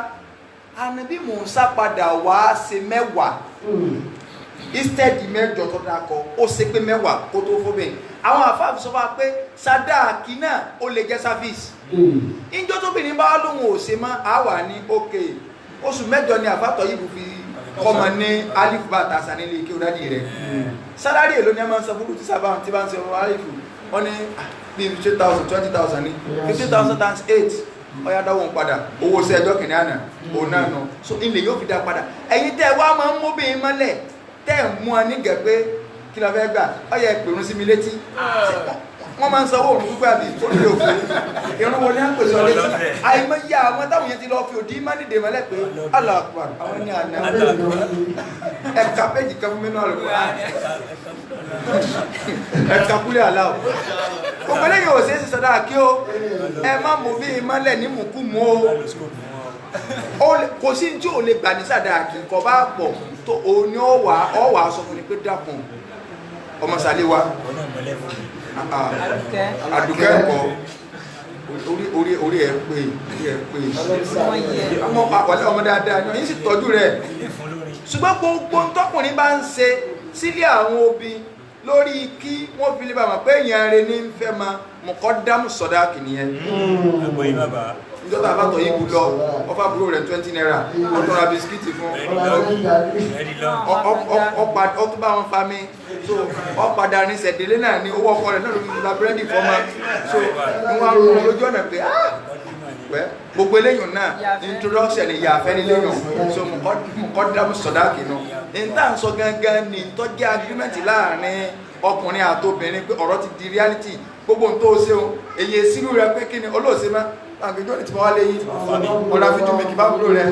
S5: Ànábì Mùsá padà wá ṣe mẹ́wàá instead mẹ́jọ tó dákọ̀ ó ṣe pé mẹ́wàá kó tó fóbẹ̀ àwọn àfáàfù sọ wá pé sàdáàkì náà ó lè jẹ́ sáfíìsì ìjọ tóbìnrin bá lóhun ò ṣe mọ́ àwà ní òkè oṣù mẹ́jọ ni àfátọ̀ yìí fi kọ́mọ ní alifu bá ta sa nílé kí o dájì rẹ̀ sálárì èlò ní a máa ń san fún tí sábà tí bá ń ṣe ọmọ alifu wọ́n ní bí 50,000 20,000 ní 50,000 times 8 ọya dáwọ́ ń padà owó sí ẹjọ́ kìnìún àná òun náà nù so ilẹ̀ yóò fi dá padà ẹ̀yin tẹ́ wá máa ń mú bí mọ́lẹ̀ tẹ́ mú ọ ní gẹ̀gbé kí lọ fẹ́ gbà ọyẹ ìpèrún sí mi létí wọ́n máa ń sanwó òun púpọ̀ àbí ìfòrúlé òfin ìrún wo ní à ń pèsè ọ létí àìmọye àwọn táwọn yẹn ti lọ fi òdì má nìdè mọ́lẹ̀ pé Allahu Akbar àwọn ní àná ẹ̀ka péjì kan fún mi náà lọ́wọ́ ẹ̀ka kúlẹ̀ aláwọ̀ gbogbo eléyìí ò ṣeé ṣe sọ́dọ̀ àkí o ẹ má mú bí mọ́lẹ̀ ní mùkúmù o kò sí tí ò lè gbà ní sàdáàkì nǹkan bá pọ̀ tó o ní ọ̀wà sọ fún ni pé dákun ọmọ sàlẹ̀ wa àdùkẹ́ ẹ̀kọ́ orí ẹ̀ pé ọmọ dáadáa ní ọ̀yìn sì tọ́jú rẹ̀ ṣùgbọ́n gbogbo tọkùnrin bá ń ṣe sílé àwọn obì lórí kí wọ́n fi lè bá mọ̀ pé èèyàn rẹ̀ ní fẹ́ ma mọ̀kọ́ dámù sọ̀dá kìnìyàn níjọ́ta àbátọ̀ yìí bú lọ ọfà búrò rẹ̀ 20 naira ọ̀tọ́ra bisikíìtì fún ọtún bá wọn fa mi so ọ̀padà ní sẹ̀délé náà ní owó ọkọ rẹ̀ náà ló fi gba búrẹ́dì fọ́mà so ní wọ́n rú lójú ọ̀nà pé gbogbo eléyìn náà introduction ìyá àfẹ́ nílé yàn so mọ̀kọ́ dámù sọ̀dá kìnnà níta ń sọ gangan ní tọ́jú agreement láàrin ọkùnrin àtobìnrin pé ọ̀rọ̀ ti di reality gbogbo n tó ṣe o èyí sírú rẹ pé kí ni olóòṣè má àgbẹjọ́ ní ti wá léyìn ọ̀rọ̀ àfijù méjì bá búrò rẹ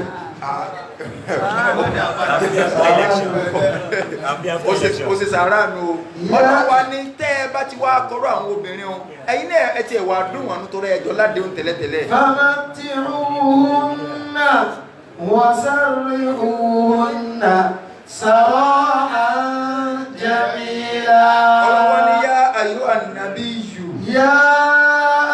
S5: ó ṣe sàárà nù o ọ̀nà wa ní tẹ́ ẹ bá ti wá kọ́rọ̀ àwọn obìnrin o ẹ̀yin náà ẹ ti ẹ̀wà dùn wọn nítorí ẹjọ́ ládéhùn tẹ́lẹ̀tẹ́lẹ̀.
S1: famati'uhunna wasarrihuhunna sarahan jamila.
S5: ọlọ́wọ́ ni yá ayyuhan nabiyyu.
S1: Ya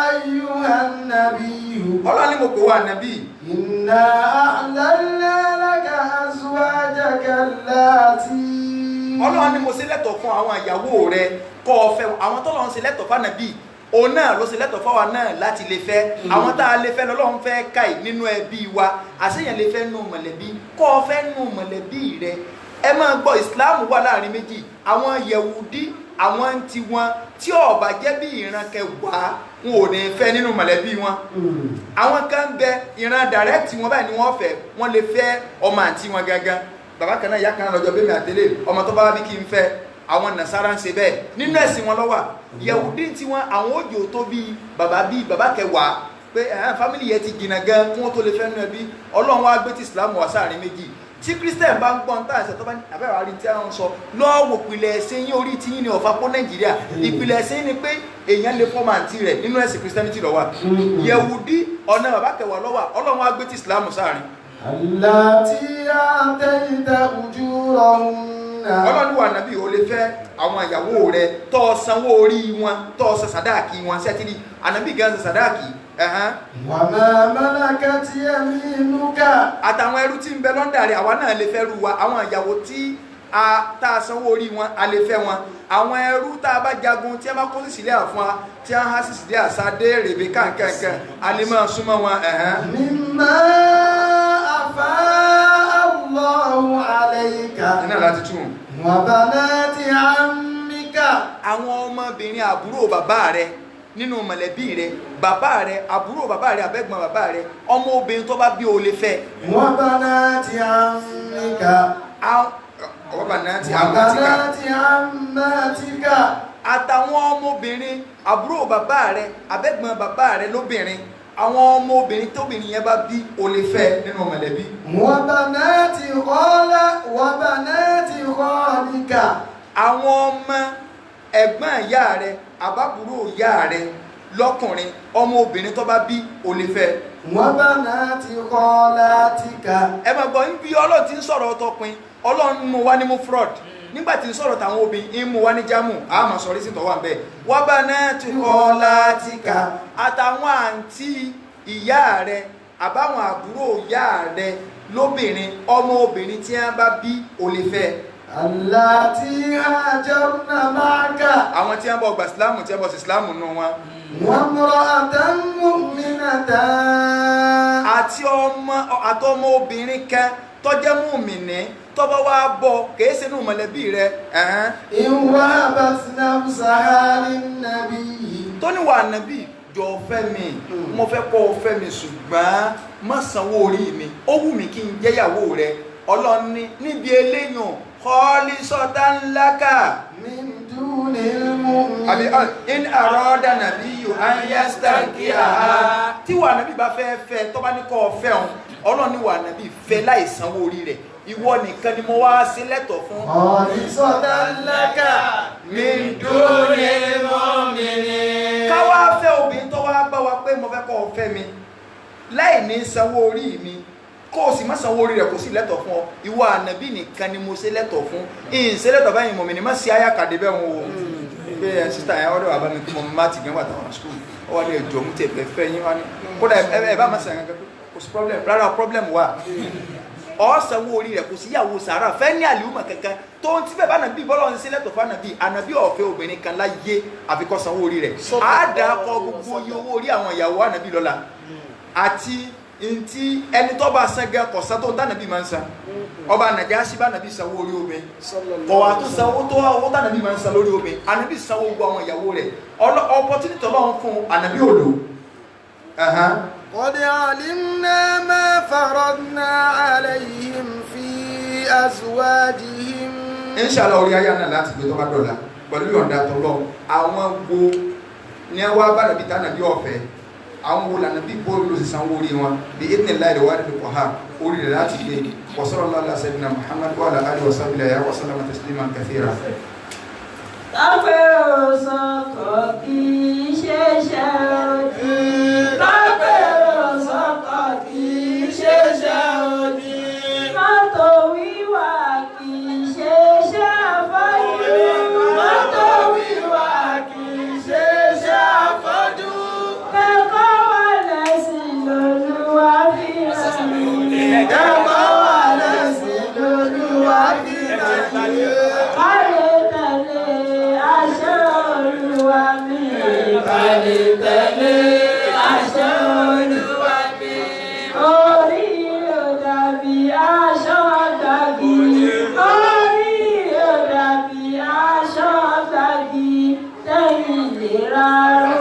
S1: ayyuhan nabiyyu.
S5: ọlọ́ni mo pè wá nàbí.
S1: Inna ahlalna laka azwajaka allati.
S5: ọlọ́run ni mo ṣe lẹ́tọ̀ fún àwọn ìyàwó rẹ kọ́ ọ fẹ́ àwọn tọ́lọ́run ṣe lẹ́tọ̀ fún nàbí òun náà ló ṣe lẹ́tọ̀ fáwa náà láti lè fẹ́ àwọn tá a lè fẹ́ lọ́lọ́run fẹ́ káì nínú ẹbí wa àṣeyàn lè fẹ́ nù mọ̀lẹ́bí kọ́ ọ fẹ́ nù mọ̀lẹ́bí rẹ ẹ máa gbọ́ ìsìláàmù wà láàrin méjì àwọn yẹ̀wùdí àwọn tí wọn tí ó bá jẹ́ bí ìran kẹwàá wọn ò ní fẹ́ nínú mọ̀lẹ́bí wọn àwọn kan ń bẹ ìran direct wọn báyìí ni wọ́n fẹ́ wọ́n lè fẹ́ ọmọ àti wọn gangan bàbá kan náà ìyá kan náà lọ́jọ́ bẹ́ẹ̀ mi àtẹ́lẹ̀ ọmọ tó bá wá bí kí n fẹ́ àwọn nàṣàrà ń ṣe bẹ́ẹ̀ nínú ẹ̀sìn wọn lọ́wọ́ yẹ̀wùdí tí wọn àwọn òjò tó bí bàbá kẹwàá pé fámìlì yẹn ti jìnnà gan kí wọ́n tó lè fẹ́ nínú ẹbí Ọlọ́run wá gbé ti Islam wá sáàrin méjì tí Christian bá ń gbọ́n tá àṣẹ tó bá ní àbẹ́rẹ́ àrí tí a ń sọ lọ́wọ́ ìpìlẹ̀ ẹ̀sìn yín orí tí yín ní ọ̀fà pọ́ Nàìjíríà ìpìlẹ̀ ẹ̀sìn ni pé èèyàn lè fọ́mà àti rẹ̀ nínú ẹ̀sìn Christianity lọ́wọ́ Yẹ̀wùdí ọ̀nà bàbá kẹwàá lọ́wọ́ Ọlọ́run wá gbé ti Islam sáàrin.
S1: Allati atayta ujurahunna.
S5: Ọlọ́run wà nàbí o lè fẹ́ àwọn ìyàwó rẹ̀ tó sanwó orí wọn tó ṣe sàdáàkì wọn sẹ́tìrì ànàbí gan ṣe sàdáàkì.
S1: Wa ma malakat yaminuka.
S5: àtàwọn ẹrú tí ń bẹ lọ́ndà rẹ̀ àwa náà lè fẹ́ rú wa àwọn ìyàwó tí tá a sanwó orí wọn a lè fẹ́ wọn àwọn ẹrú tá a bá jagun tí a bá kó sílẹ̀ àfún wa tí a há sílẹ̀ àsáde rèébé kankankan a lè máa súnmọ́ wọn.
S1: Mimma afa Allahu alayka.
S5: iná láti tún.
S1: Wa banati ammika.
S5: àwọn ọmọbìnrin àbúrò bàbá rẹ̀ nínú mọ̀lẹ́bí rẹ̀ bàbá rẹ̀ àbúrò bàbá rẹ̀ àbẹ́gbọ̀n bàbá rẹ̀ ọmọ obìnrin tó bá bí o lè fẹ́.
S1: Wa banati ammika.
S5: Wabanati
S1: ammatika.
S5: àtàwọn ọmọbìnrin àbúrò bàbá rẹ̀ àbẹ́gbọ̀n bàbá rẹ̀ lóbìnrin àwọn ọmọbìnrin tóbìnrin yẹn bá bí o lè fẹ́ nínú mọ̀lẹ́bí.
S1: Wa banati khalika.
S5: àwọn ọmọ ẹ̀gbọ́n ìyá rẹ̀ àbábúrò ìyá rẹ̀ lọ́kùnrin ọmọbìnrin tó bá bí o lè fẹ́.
S1: Wa banati khalatika.
S5: ẹ máa gbọ́ níbi Ọlọ́run ti ń sọ̀rọ̀ ọtọpin Ọlọ́run mú wá ní mú fraud nígbàtí ń sọ̀rọ̀ tàwọn obìnrin ń mú wá ní jámù àmọ́ sọ̀rí sí tọ́wà ń bẹ̀ wa banati khalatika àtàwọn àǹtí ìyá rẹ̀ àbáwọn àbúrò ìyá rẹ̀ lóbìnrin ọmọ obìnrin tí wọ́n bá bí o lè fẹ́.
S1: Allati hajarna ma'aka.
S5: àwọn tí wọ́n bọ̀ gbà sílámù tí wọ́n bọ̀ sí sílámù nù wọn.
S1: Wa imra'atan mu'minatan.
S5: àtọmọ obìnrin kan tó jẹ́ mùmìnì tó bá wá bọ́ kìí ṣe nínú mọ̀lẹ́bí rẹ̀
S1: إن وهبت نفسها للنبي
S5: tó ní wà nàbí jọ fẹ́ mi mo fẹ́ kọ́ fẹ́ mi ṣùgbọ́n má sanwó orí mi ó wù mí kí n jẹ́yàwó rẹ̀ ọlọ́ni níbi eléyàn kọ́ọ́lì sọ́tà ńláka
S1: من دون المؤمنين
S5: àbí in àrọ́dà nàbí yóò ayẹ́sítà kí àhá tí wà nàbí bá fẹ́ tó bá ní kọ́ fẹ́ òun ọlọ́ni wà nàbí fẹ́ láì sanwó orí rẹ̀ ìwọ nìkan ni mo wá sí lẹ́tọ̀ fún
S1: خالصة لك
S5: min dunil mu'minin káwá fẹ́ obìnrin tó wá bá wa pé mo fẹ́ kọ́ fẹ́ mi láì ní sanwó orí mi kó o sì má sanwó orí rẹ̀ kó sì lẹ́tọ̀ fún ọ ìwọ ànàbí nìkan ni mo ṣe lẹ́tọ̀ fún ìṣe lẹ́tọ̀ báyìí mọ̀mí ni má sí ayákàdé bẹ́ẹ̀ wọn o pé ẹ̀ sísá yẹn ọ̀dọ̀ wà bá mi kí mo má ti gẹ́wà táwọn skul ọ wà ní ẹjọ́ mú tẹ̀ fẹ́ yín wá ní kódà ẹ bá má sàn kankan kò sí problem rárá problem wà ọ sanwó orí rẹ̀ kò sí ìyàwó sàárà fẹ́ ní àlùmọ̀ kankan tó ń tí bẹ́ẹ̀ bá nàbí bọ́lọ̀ ń ṣe lẹ́tọ̀ fún ànàbí ọ̀fẹ́ obìnrin kan láyé àfikọ́ sanwó orí rẹ̀ á dà kọ gbogbo iye owó orí àwọn ìyàwó ànàbí lọ́la àti ntí ẹni tó bá san gẹ kọ̀sán tó ń tànàbí máa ń san ọba Nàjáṣì bá nàbí sanwó orí omi kọ̀wá tó sanwó tó owó tànàbí máa ń san lórí omi ànàbí sanwó gbogbo àwọn ìyàwó rẹ̀ opportunity ọlọ́run fún ànàbí òdo.
S1: قد علمنا ما فرضنا عليهم في أزواجهم
S5: inshallah orí ayé náà láti gbé tó bá dọ̀la pẹ̀lú yọ̀ǹda tọ́lọ́ àwọn wo ní ẹ wá bá nàbí tànàbí ọ̀fẹ́ àwọn wo lànà bí bóòlù ló sì sanwó orí wọn bí ìdílé láìlè wà nílùú kọ̀ha orí rẹ̀ láti gbé wa sallallahu ala sayyidina Muhammad wa ala alihi wa sahbihi wa sallama tasliman kathira.
S2: Tápẹ́ òsànkọ̀ kì í ṣe ṣe òdì. Tápẹ́ òsànkọ̀ kì í ṣe ṣe òdì. Mọ́tò wíwà kì í ṣe ṣe àfọ́jú. Mọ́tò wíwà kì í ṣe ṣe àfọ́jú. Kẹ́kọ̀ọ́ wà lẹ́sìn lÓlúwa fi ràn mí. Kẹ́kọ̀ọ́ wà lẹ́sìn lÓlúwa fi ràn mí. Kálẹ̀ tẹ̀lé àṣẹ Olúwa mi. Orí ò dàbí aṣọ gbàgì. Orí ò dàbí aṣọ gbàgì. Tẹ̀yìn lè rárá.